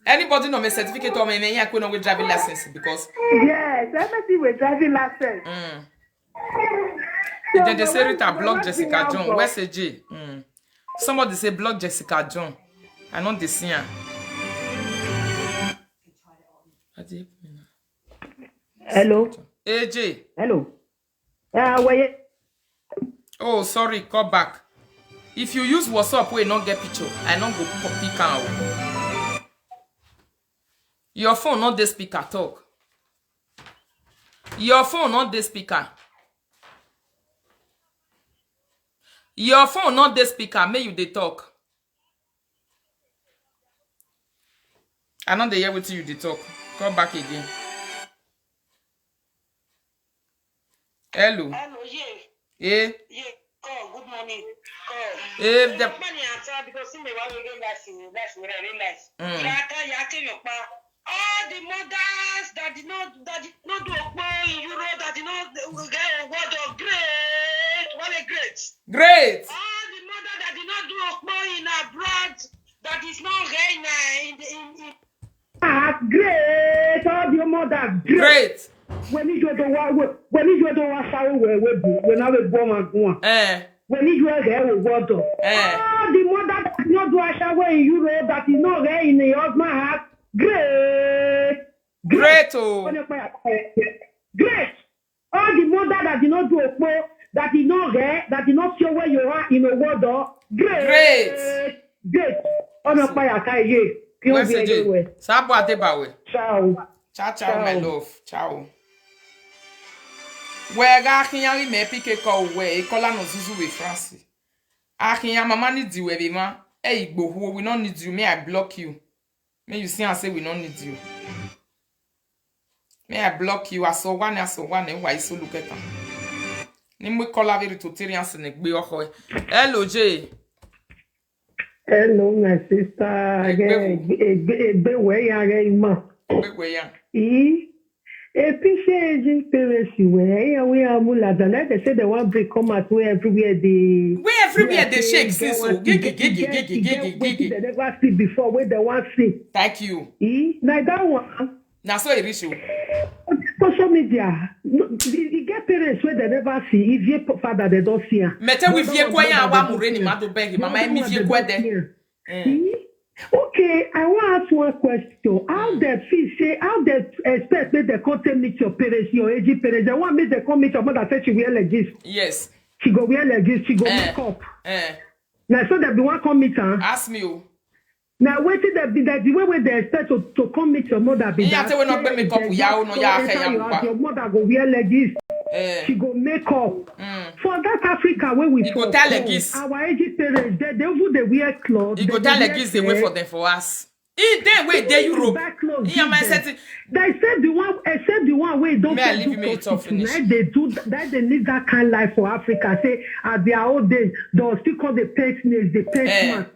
Anybody no me certificate o me me yan kwe no we driving license because Yes, e meti we driving license. Then they say Rita block Jessica John. Where's the J? Somebody say block Jessica John. I know the scene. Hello. AJ. Hello. Where? Oh, sorry. Call back. If you use WhatsApp, we not get picture. I not go pick out. Your phone not the speaker talk. Your phone not the speaker. Your phone not the speaker. May you they talk. I know they hear with you they talk. Come back again. Hello. Hello, yeah. Eh? Yeah, call. Good morning. Call. Eh, the Money answer because me want to get that's what I realize. All the mothers that did not do in Europe, that did not get a word of great. What a great. Great. All the mothers that did not do in abroad, that is not in Great. All the mothers. Great. When you do what sorrow when I was born and go. When you were there with water. All the mothers that did not do a shower in Europe, that is not there in the husband house. Great. Oh. Great. All the mother that did not do a poor, that did not get, that did not show where you are in the water. Great. On a fire, Where's the J? Sabo Adebawe. Ciao. Ciao, my love. Ciao. Where Akinyan me pique call where e kola no Zuzu with France. Akinyan mama need you, baby ma. Hey, go who we don't need you. May I block you? May you see and say we don't need you. May I block you? I saw one. Why so look at them? Nimwe kola very to Tyrians and Gbe Ohoy. Hello, J. Hello, my sister. Egbe we again, ma. Egbe ya. Appreciate parents where we are mula than they say they want break come out where everywhere they shake since so gigi. They never see before where they want see. Thank you. Now that one. Now so it is you. Social media. You get parents where they never see. If your father, they don't see her. Mete we vie kwa ya wa mureni mado beg mama mi vie kwa de. Okay, I want to ask one question. How they feel say, how they expect that they come to meet your parents, your aging parents? They want me to come meet your mother say she wear like this. Yes. She go wear like this, she go make up. Now so that the one come meet her. Ask me o. Now waiting that the way they expect to come meet your mother be that. Yeah, we not make up ya o no ya your mother go wear like this. She go make up. For that Africa where we go tell like this. Our aging parents, they even they wear clothes. You go tell like this the way for them for us. In them way they Europe. Yeah, man said they said the one way don't they do that they need that kind of life for Africa. Say at their old days, they'll still call the personage, the person.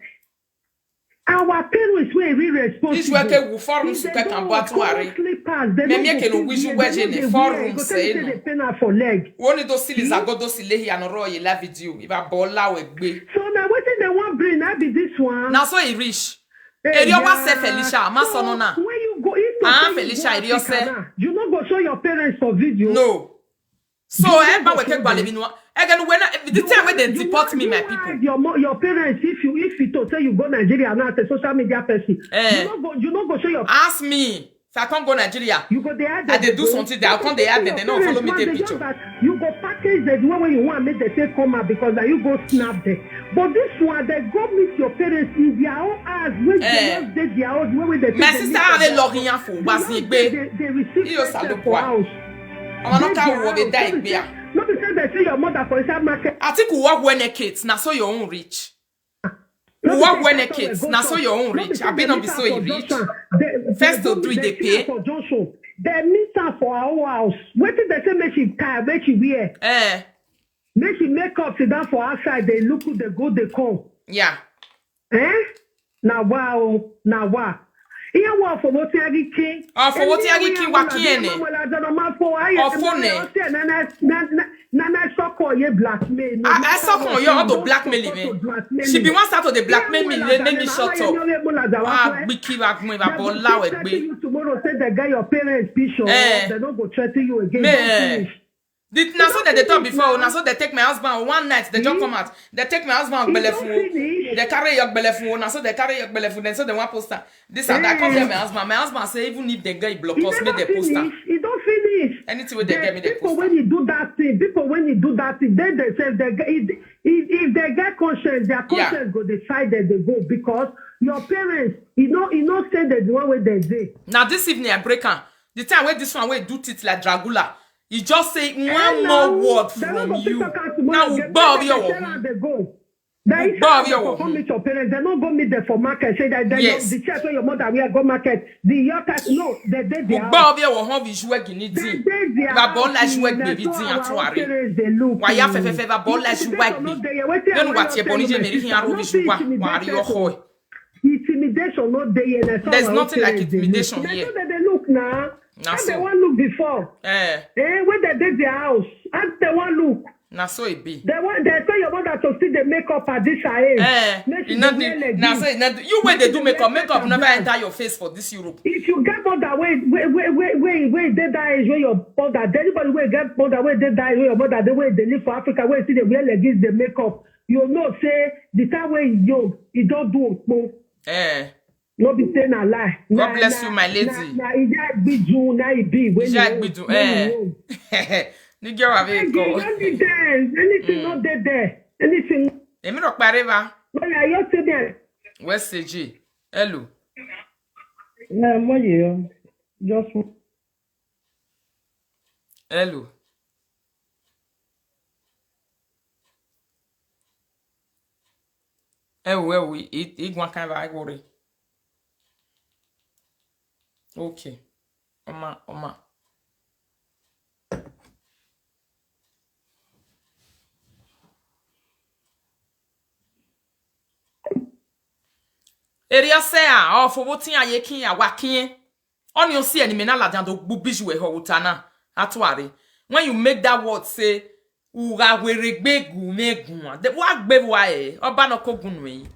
Our parents were irresponsible. This work will form to take and boat worry. Me me ke no wiju weje ne forum say no. For leg. One of those sillies I go those silly and roll you love video. If I bola we gbe. So now what they want bring that be this one. Now so he rich. Erio wa se Felicia, ma so no na. When you go into Felicia Erio say. You not go show your parents for video. No. So ba we ke gbale bi no. Again, when the time when they deport me, my people. Your parents, if you to say you go Nigeria now as a social media person, you not go show your. Ask me if I can't go Nigeria. You go there. They do something. They come they add. They don't follow me take picture. You go package the way you want make the take come out because you go snap there. But this one, they go meet your parents in their own house. When they did their own way they. My sister avait l'orient for was They receive for house. I'm not how we die be. No, because they say your mother for inside market. I think we work when a kids, now so your own rich. We work when a kids, now so your own rich. I been not be so rich. First to do they pay. They meet her for our house. What did they say make she tie, make she wear? Make she make up, sit down for outside, they look who they go, they come. Yeah. Now wow. Here what for what you king? For what you king wakiene? Nana soko ye blackmail. I saw on you all to blackmail me. She be one start of the blackmail me, let me shut up. We keep back me ba bola we gbe. Tomorrow say the guy your parents bishop, they don't go threaten you again. Now so that they talk before, now so they take my husband one night, they just come out. They take my husband belefu. They carry your belefu, now so they carry your belefu, then so they want poster. This and that come here my husband. My husband say even if the guy block us, make the poster. He don't finish. Anything with they get me the people poster. When you do that thing, then they say if they get conscience, their conscience go decide that they go because your parents, you know say that the one way they say. Now this evening I break on. The time where this one way do it like Dragula. You just say one more word from you. Now we bow your come meet your parents. They don't go meet them for market. Say that the church where your mother will go market. No, they did their bow your home visual guinea. Va bon la jouer baby din atoare. Wa ya fefe va bon la jouer baby. Then what you boni je meri hin aro visual. Wa ri yo ho. Intimidation not there. There's nothing like intimidation here. They look now. How they want look before? When they did their house, how they want look? Now so it be. They tell your mother to see the makeup at this age. Now say you when they do makeup never enter your face for this Europe. If you get mother where they die is where your mother. Anybody where get mother where they die where your mother the way they live for Africa where see the wear like this the makeup. You know say the time when you young, you don't do it. No be saying a lie. God bless you, my lady. Now it be June, now it be when you Nigga have it go. Anything not there. Anything. Emi rock pareva. Well, I you say there. West CG. Hello. No, mo just hello. Oui, it gwan kan va agore. Okay. Oma. Area say for voting aye kin ya wakin. On you see any mena la dan do bubiju e ho utana. Atware. When you make that word say uga weregbe gumegun. The wa gbe wa e oba no kogun we.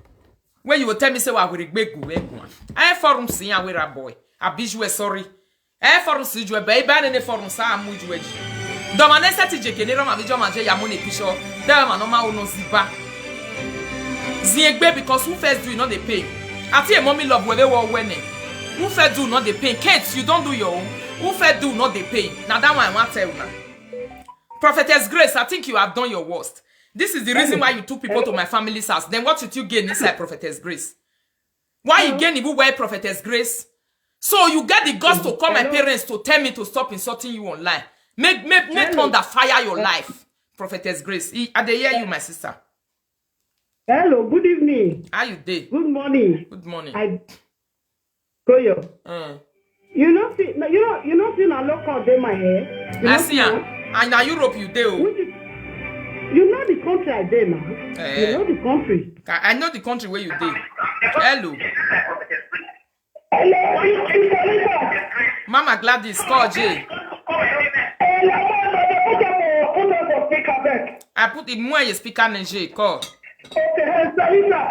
When you will tell me say wa weregbe gumegun. I forum sin ya we boy. Abiju e sorry. Forum si ju e ba ne forum sa amuju eji. Domanesa tije kenero ma bijo manje ya money pisho. There ma no ma uno ziba. Ziegbe because who first do you not the pay. Ati a mommy love where we winning. Who first do not the pain? Kate, you don't do your own. Who first do not the pain? Now that one I want to tell you now. Prophetess Grace, I think you have done your worst. This is the reason why you took people to my family's house. Then what should you gain inside Prophetess Grace? Why you gain even where Prophetess Grace? So you get the guts to call my parents to tell me to stop insulting you online. Make thunder fire your life. Prophetess Grace. I dey hear you, my sister. Hello, good evening. How you dey? Good morning. Good morning. Koyo. You know, see na local dey my hair. I see ya. And na Europe you dey. You know the country I dey now. You know the country. I know the country where you dey. Hello. Mama Gladys, call Jay. I put the more you speaker than Jay, call. Okay, Salisa.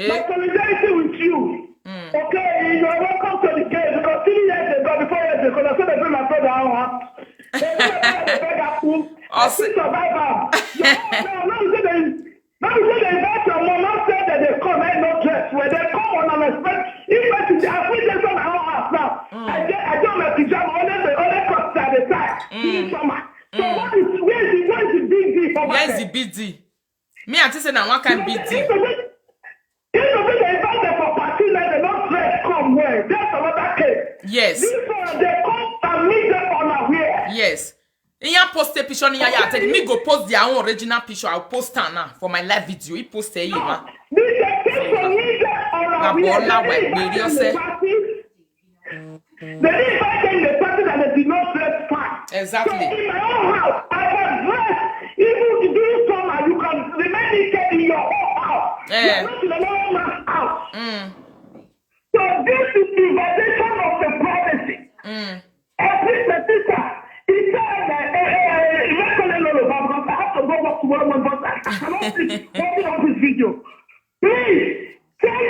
My solidarity with you. Okay, you are welcome to the game because 3 years ago, before years ago, I said they bring my brother out. No, they invite your mom. Not say that they come and no dress. When they come on unexpected, even if I put this on our house now, I don't my pajama. Only cuts at the side. So where is the big deal? Where is the big deal? Me, I just say now one kind big deal. Yes. This one, they come and meet them on our way. Yes. In your post a picture, I tell me go post their own original picture. I'll post her now for my live video. He post it, man. This is a picture meet them on our way. They didn't invite them in the party that they did not dress fine. Exactly. So in my own house, I can dress. Even to do summer, you can remain naked in your own house. You're not in another man's house. So this is the invitation of the privacy. Every sister, he said that I have to go back to one but I cannot see working on this video. Please, take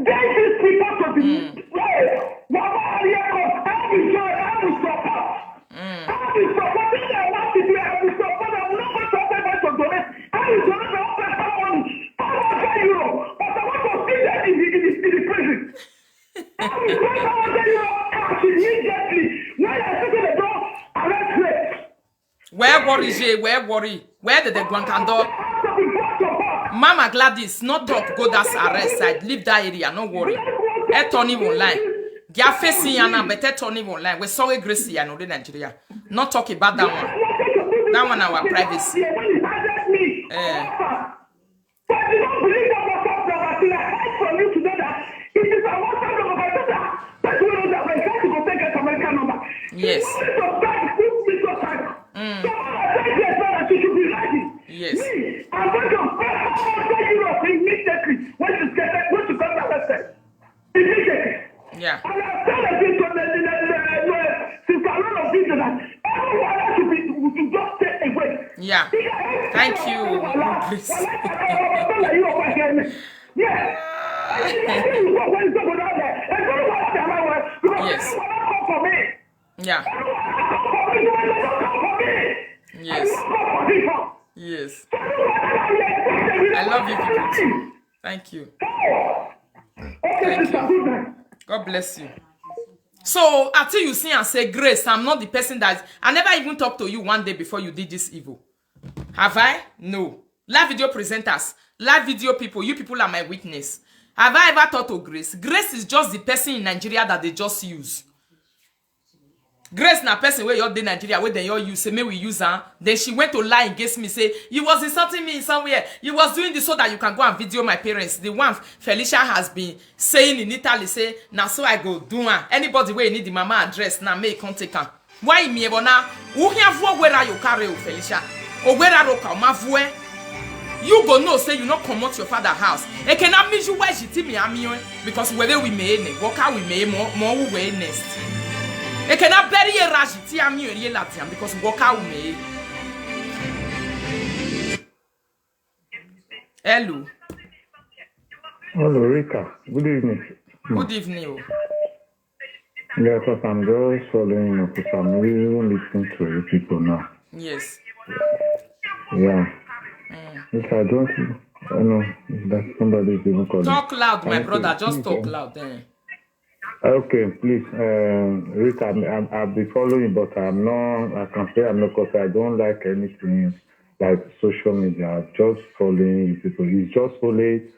this people to the way. Whatever area comes, I will join, I will support. I will support it. I want to do it. I will support. I will not go to to donate. I will donate my own personal money. €500. But I want to see that in the prison. I will spend €500 cash immediately. When I sit in the door, arrest me. Where worry, Jay? Where worry? Where did the Guantando? Mama Gladys, not talk, go that's arrest side. Leave that area, no worry. Tony won't lie. Dia facing yana, but Tony won't lie. We saw a Gracie, I know the Nigeria. Not talk about that one. That one our privacy. Yes. Yes. I'm going to pay €100 immediately when you get arrested. Immediately. Yeah. And I've told the people since a lot of people that everyone has to just stay away. Yeah. Thank you. Please. Yes. Yeah. Yes. Yes. I love you people too. Thank you. Thank you. God bless you. So, until you see and say, Grace, I'm not the person that... I never even talked to you one day before you did this evil. Have I? No. Live video presenters, live video people, you people are my witness. Have I ever talked to Grace? Grace is just the person in Nigeria that they just use. Grace na person where you're in Nigeria, where they all use, say, may we use her. Then she went to lie against me, say, you was insulting me somewhere. You was doing this so that you can go and video my parents. The one Felicia has been saying in Italy, say, now so I go do her. Anybody where you need the mama address, now may come take her. Why me ebo na? Who here where are you carry Felicia? Or where are you ma vue? You go no say you not come out your father's house. It cannot mean you why she tell me because whether we may walk out we may more we next. It cannot bury a rajiti ami or latian because walk out me. Hello. Hello, Rika. Good evening. Good evening. Yeah, because I'm just following up because I'm really listening to you people now. Yes. Yeah. If I don't know that somebody is even calling. Talk loud, my Okay, brother. Just please, talk loud. Okay, please, Rita, I'll be following, but I can say I'm not because I don't like anything like social media. I'm just following people. It's just only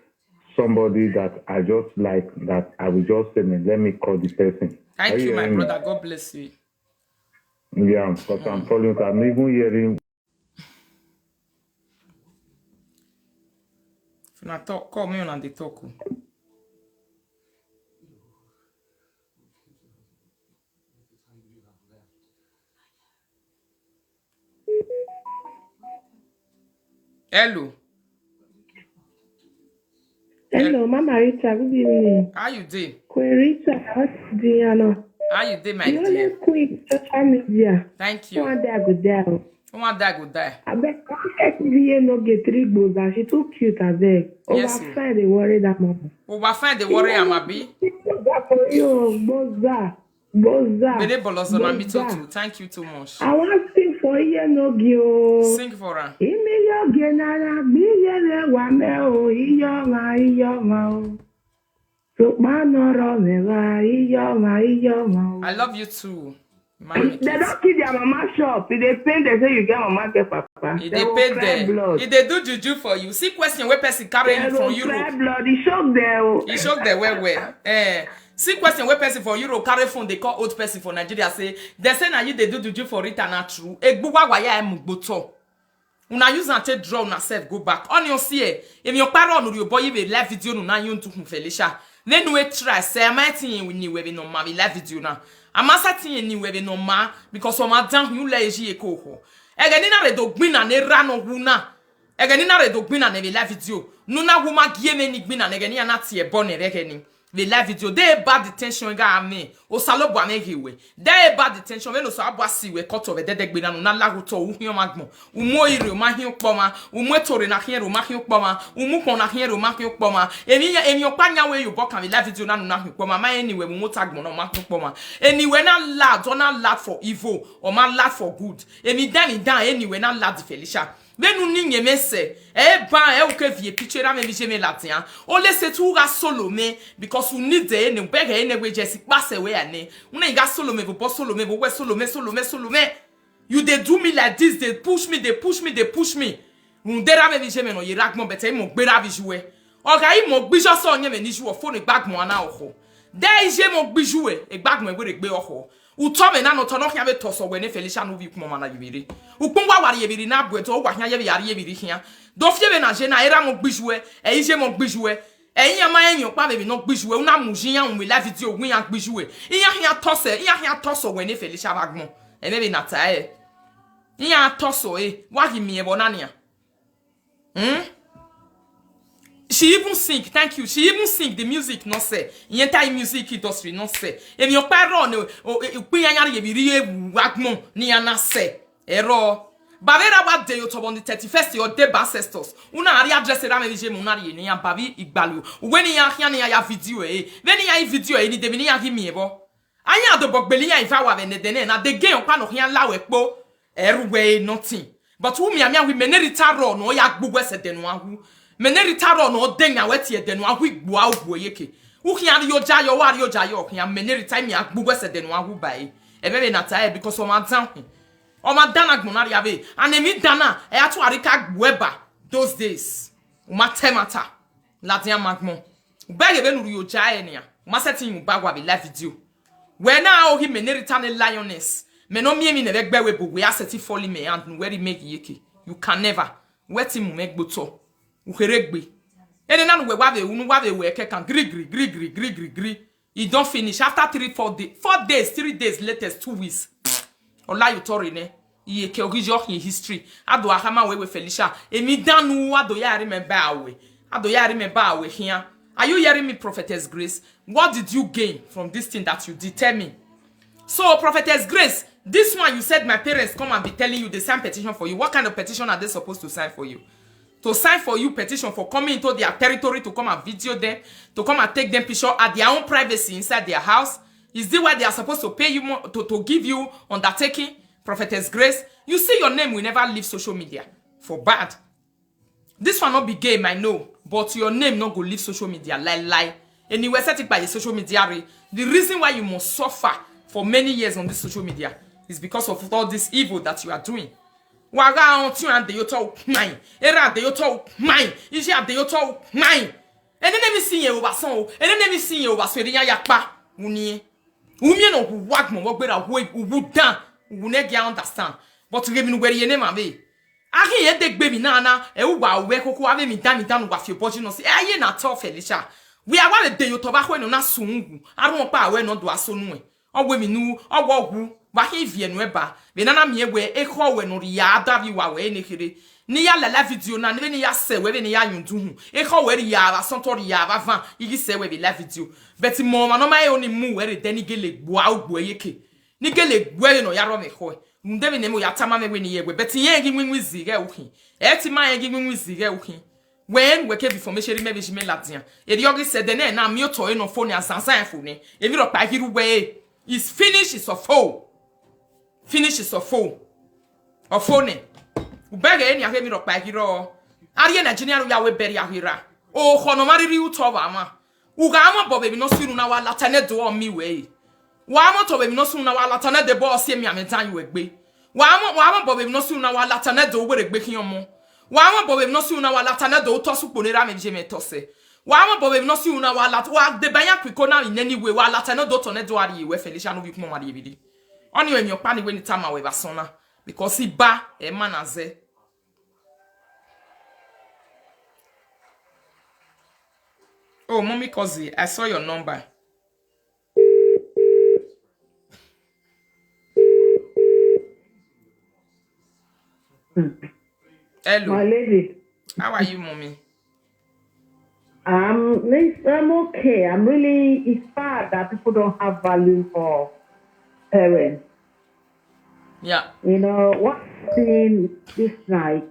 somebody that I just like that I will just say, let me call the person. Thank you, my brother. God bless you. Yeah, because I'm following. I'm even hearing. If you talk, call me on the talk. Hello. Hello, Mama Rita. Good evening. How you doing? Queen Rita, what's the How you doing, my You dear? only quick social media. Thank you. One day I go there. One day I go die. I bet SVA no get 3 goals and she too cute, I beg. Yes, Over find they worry that mama. Over find the worry I'm a be. Boza. Boza. Bede Bolozona me too. Thank you too much. I want to sing for you no gyo. Sing for her. Imi yo genara biyere wame o iyoma o. Sukmanoro meva iyoma o. I love you too. They don't keep their mama shop. If they paint, they say you get mama get papa. If they pay there, if they do juju for you, see question where person carry you from Europe. Blood, he shock there. He shock there where. See question where person for Europe carry phone they call old person for Nigeria say they say na you they do juju for it and not true. Egbuwa waya emugboto. Una use and take draw na self go back. On your see if your parent or your boy you live video no na you to Felicia. Then we try say am I think we need we no ma we live video na. Amasa tin ni we no ma because o ma dan hu la eji ekoko. Egeni na redo gbin na ne ra no hu na. Egeni na redo gbin na ne live video. No na hu ma gie me ni gbin na egeni na tie bon egeni. The live video they bad detention ga me o salo bo amegiwe they bad detention we no so abo asi we cut over dede gbe na no na laguto uhion magbon umo ire o ma hin poma umo etore na hin ro ma hin poma umu pon na hin ro ma hin poma emi opanya we you book and live video na no na hin poma ma anyway we mo tag mo na ma hin poma anyway na lad for evil or ma lad for good emi dan anyway na lad Felicia Benu ni nyemese ba uke vie picture na me bi jeme latin o lese tu ga solo me because you need the ne bega ene we just pass away ane una ga solo me bo solo me solo me you they do me like this they push me undera me bi jeme no yiragmo bete mo gbera bi jouer o ga mo gbijo so nye me ni jouer phone gbagmo ana oho dey je mo gbijouer e gbagmo e we gbe oho Utome na no tono hia be toso we ne Felicia no vi kuma na yibiri. Ukungwa wari yibiri na bueto ogwa hia ye yari yibiri hia. Do fie be na je na era mo gbijue, e ije mo gbijue. E nya ma enyo pa be no gbijue, una mujin ya we la video gun ya gbijue. Iya hia toso we ne Felicia bagmo. E be na ta e. Iya toso wa hi mi e bonania. She even sing, thank you. She even sing the music, no say. The entire music industry, no say. If your parent, wagmo, ni ana say. Error. Bavera what day you on the 31st your day ancestors. Una ari address era me je munari ni babi igbalu. When ya hia ni ya video When ya video ni de ni ya hi mi ebo. Anya do bogbeli ya ifa wa ne de na de gen pa no hia lawe po. Erwe nothing. But who me we meneri ro no ya gbugwe se de no ahu. Meneri taro no denya weti e denu ahu igbo awu yeke. Uhia yo jayo wari yo jayo ohia meneri time ya gbugwe se denu ahu bai. Ebebe na tae because o ma dan. O ma dan agbonari ave. Anemi dana e atu arika gbweba those days. O ma temata. Latia magmo. Ubege be nuru yo jaye nia. O ma setting you bagwa be live video. When na o hi meneri tane lioness. Meno miemi ne begbe we bo we aseti folly me and where make yeke. You can never. Weti mu make boto. Uheregbe. Ene na we wave we kan gri. You don't finish after 4 days, 3 days latest 2 weeks. Ola you tori ne. Iye ke ogijo in history. Ado ahama we Felicia. Emi danu ado ya remember awe. Ado ya remember awe here. Are you hearing me, Prophetess Grace? What did you gain from this thing that you did? Tell me. So, Prophetess Grace, this one you said my parents come and be telling you they sign petition for you. What kind of petition are they supposed to sign for you? To sign for you petition for coming into their territory to come and video them, to come and take them picture at their own privacy inside their house? Is this why they are supposed to pay you more, to give you undertaking? Prophetess Grace, you see your name will never leave social media for bad. This one not be game, I know, but your name not go leave social media. Lie. And you were set it by the social media. The reason why you must suffer for many years on this social media is because of all this evil that you are doing. Waga on tu and the yoto mine. Era de yoto mine. Ija de yoto mine. And then me see you over son. And then me see you over Swediya yakpa. Uni. Umi no wag mo wag better way would down. Wune get understand. But to give me where your name be. Ahi ye dek baby nana. E uwa we koko ave mi dami danu wa fi opportunity no see. Aye na tough Felicia. We are one de yoto ba when na sungu. I don't pa we no do aso nu. Owe mi nu owo wa hi vie no eba be nana me we ekho we no ya davi wa we ne kire ni ya la video na ne ni ya se we be ni ya yundu hu ekho we ya ba sontori ya ba van igi se we be la video but mo ma no ma e oni mu we re deni gele gbo agbo yeke ni gele gbo no ya ro me ho nde be ne mo ya tama me we ni ye we but ye gi nwi zige ukin e ti ma ye gi nwi zige ukin when we ke information me be jime latian e di ogi se de na mi o to e no phone asansan phone e bi ro pa giru we is finish is of all. Finish is of foe. Of phone. Ubega any a hemi rock by hero. Arian engineer ya we bury a hira. Oh, honomari utova. Ugama bobe no soon now latane do on me way. Wama tobe no soon now latane de boss see me a metan you egbe. Wama bobe no soon now latane do where a baking your mo. Wama bobe no soon now latane do tosu ponera me jeme tose. Wama bobe no soon now lat wa de banya quickona in any way while latane do tone do ari we Felicia no big mama DVD. Only when your pani when time away basona because he ba a man as a oh mommy Cozy, I saw your number. Hello. My lady. How are you, mommy? I'm okay. It's sad that people don't have value for parents. Yeah. You know, what's seen this night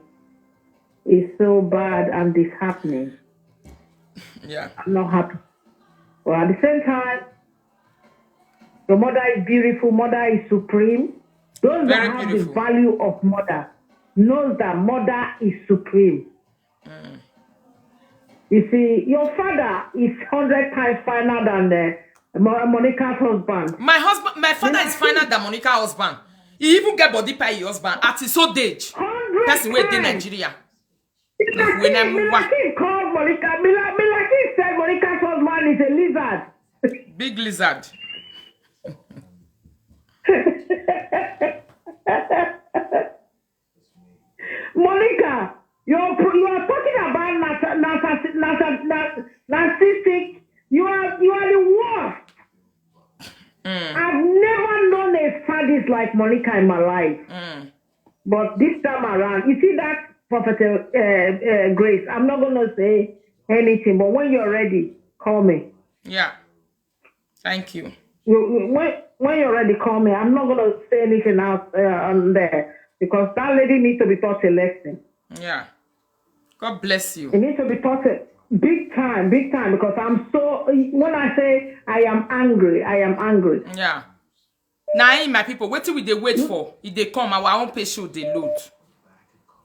is so bad and disheartening. Yeah. I'm not happy. But at the same time, your mother is beautiful, mother is supreme. Those Very that have beautiful. the value of mother knows that mother is supreme. You see, your father is 100 times finer than Monica's husband. My father is finer than Monica's husband. He even get body by your husband at his old age. 100 Person wait in times. Nigeria. Milaki called Monica. Milaki said Monica's husband is a lizard. Big lizard. Monica, you are talking about narcissistic. You are the worst. I've never known a sadist like Monica in my life. But this time around, you see that Prophet Grace, I'm not going to say anything, but when you're ready, call me. Yeah. Thank you. When you're ready, call me. I'm not going to say anything else on there because that lady needs to be taught a lesson. Yeah. God bless you. It needs to be taught big time, because I'm so, when I say I am angry. Yeah. Now, my people, what will they wait for? If they come, our own patient they load.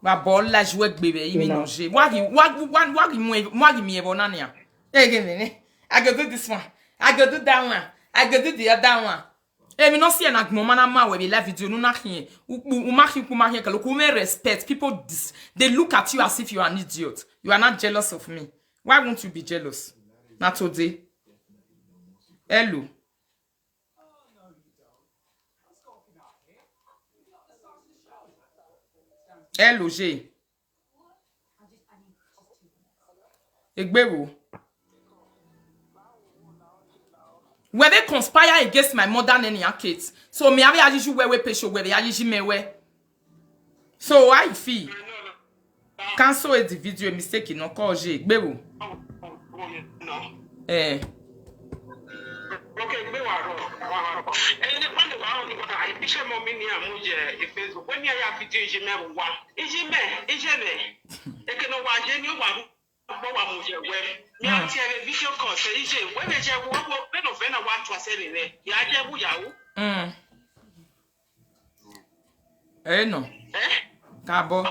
Ma ball like work baby, even no she. What me ebonania. I go do this one. I go do that one. I go do the other one. Me no see na mama na ma we be live video no na hin. U ma hin kalo ku me respect. People they look at you as if you are an idiot. You are not jealous of me. Why won't you be jealous? Not today. Hello. Hello, J. Egbewo. Where they conspire against my mother and your kids. So me have you where we pay show where you me where. So I feel. Cancel the video mistake no call J. Egbewo. Eh. Okay, and the point about I picture more many Facebook. When you have video, you never want. Is it me? They can know why you want. Me a TV video call say is when they say what what to say there. Ya je bu ya wo. Eh no. Kabo.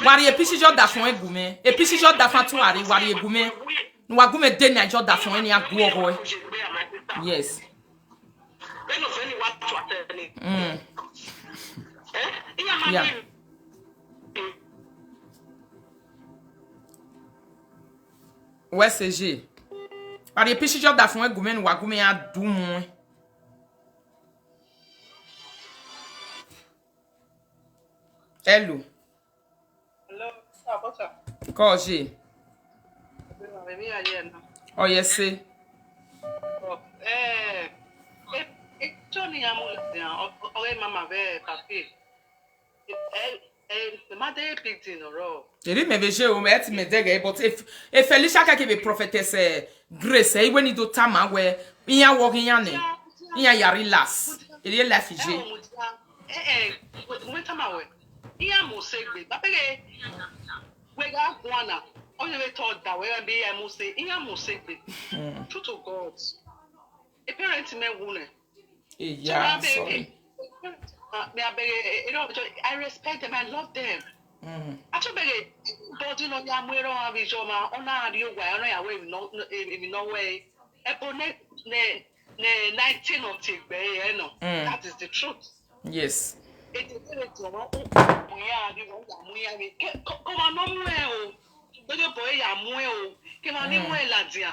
Wari epishi jo da fon egume. Epishi jo da fan tun ari wari egume. No wagume de na jo da fon eni agwo ho. Yes. Yeah. Ouais, c'est G. Wari epishi jo da fon egume no wagume ya du mu. Hello. Hello, Sabota. Call G. Baby, Oh, yes, say. Johnny, I'm Mama, papi. The mother picked in a row. Eri me veje o me eti me dege but if Felicia ka ke be prophetess Grace when you do tama we iya work iya ne iya yari las eri life je We tama we iya mo segbe babege we ga gwana onye we thought that we be mo say iya mo segbe true to God a parent me wune yeah sorry I respect them, I love them. Actually, but you know, I'm wearing a visual. On a new way, I know in no way. Apple 19 of Tig Bay, you know. That is the truth. Yes. It is very come on, no way. But your boy, I'm well. Come on, you well, Ladia.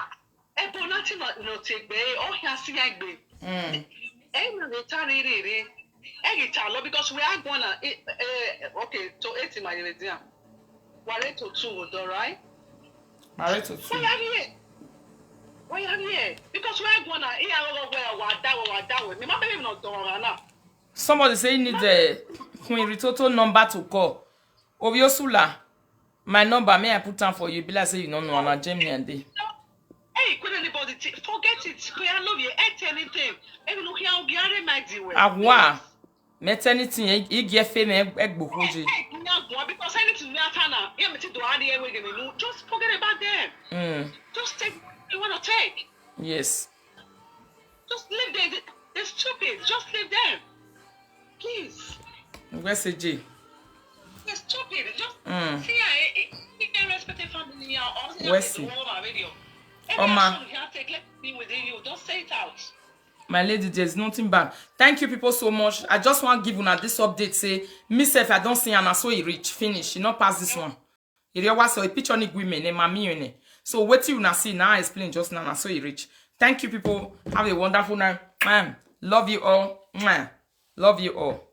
Apple 19 of Tig Bay, or has Yag Bay. I'm retired. Because we are gonna okay to 80 my idea. Wale to 2, right? Married to 2. Why are you here? Because we are gonna somebody say you need the Queen Ritoto number to call. Obiosula, my number may I put down for you? Be like say you don't know on Jamie and day. Hey, could anybody forget it? I love you. Eat anything. Even look here, I'll get my deal. Agwa. Maternity, you get fame egg book. Because anything we are trying to just forget about them. Just take what you want to take. Yes. Just leave them. They're stupid. Just leave them. Please. Where's the G? They're stupid. Just see, I can't respect the family. Where's the radio? Oma. You have to take me within you. Don't say it out. My lady, there's nothing bad. Thank you people so much. I just want to give you this update. Say, myself, I don't see Anna so he reach. Finish. You not pass this one. It was so a picture of women and mommy. So what you na see now, I explain just now. So he reach. Thank you people. Have a wonderful night. Love you all. Love you all.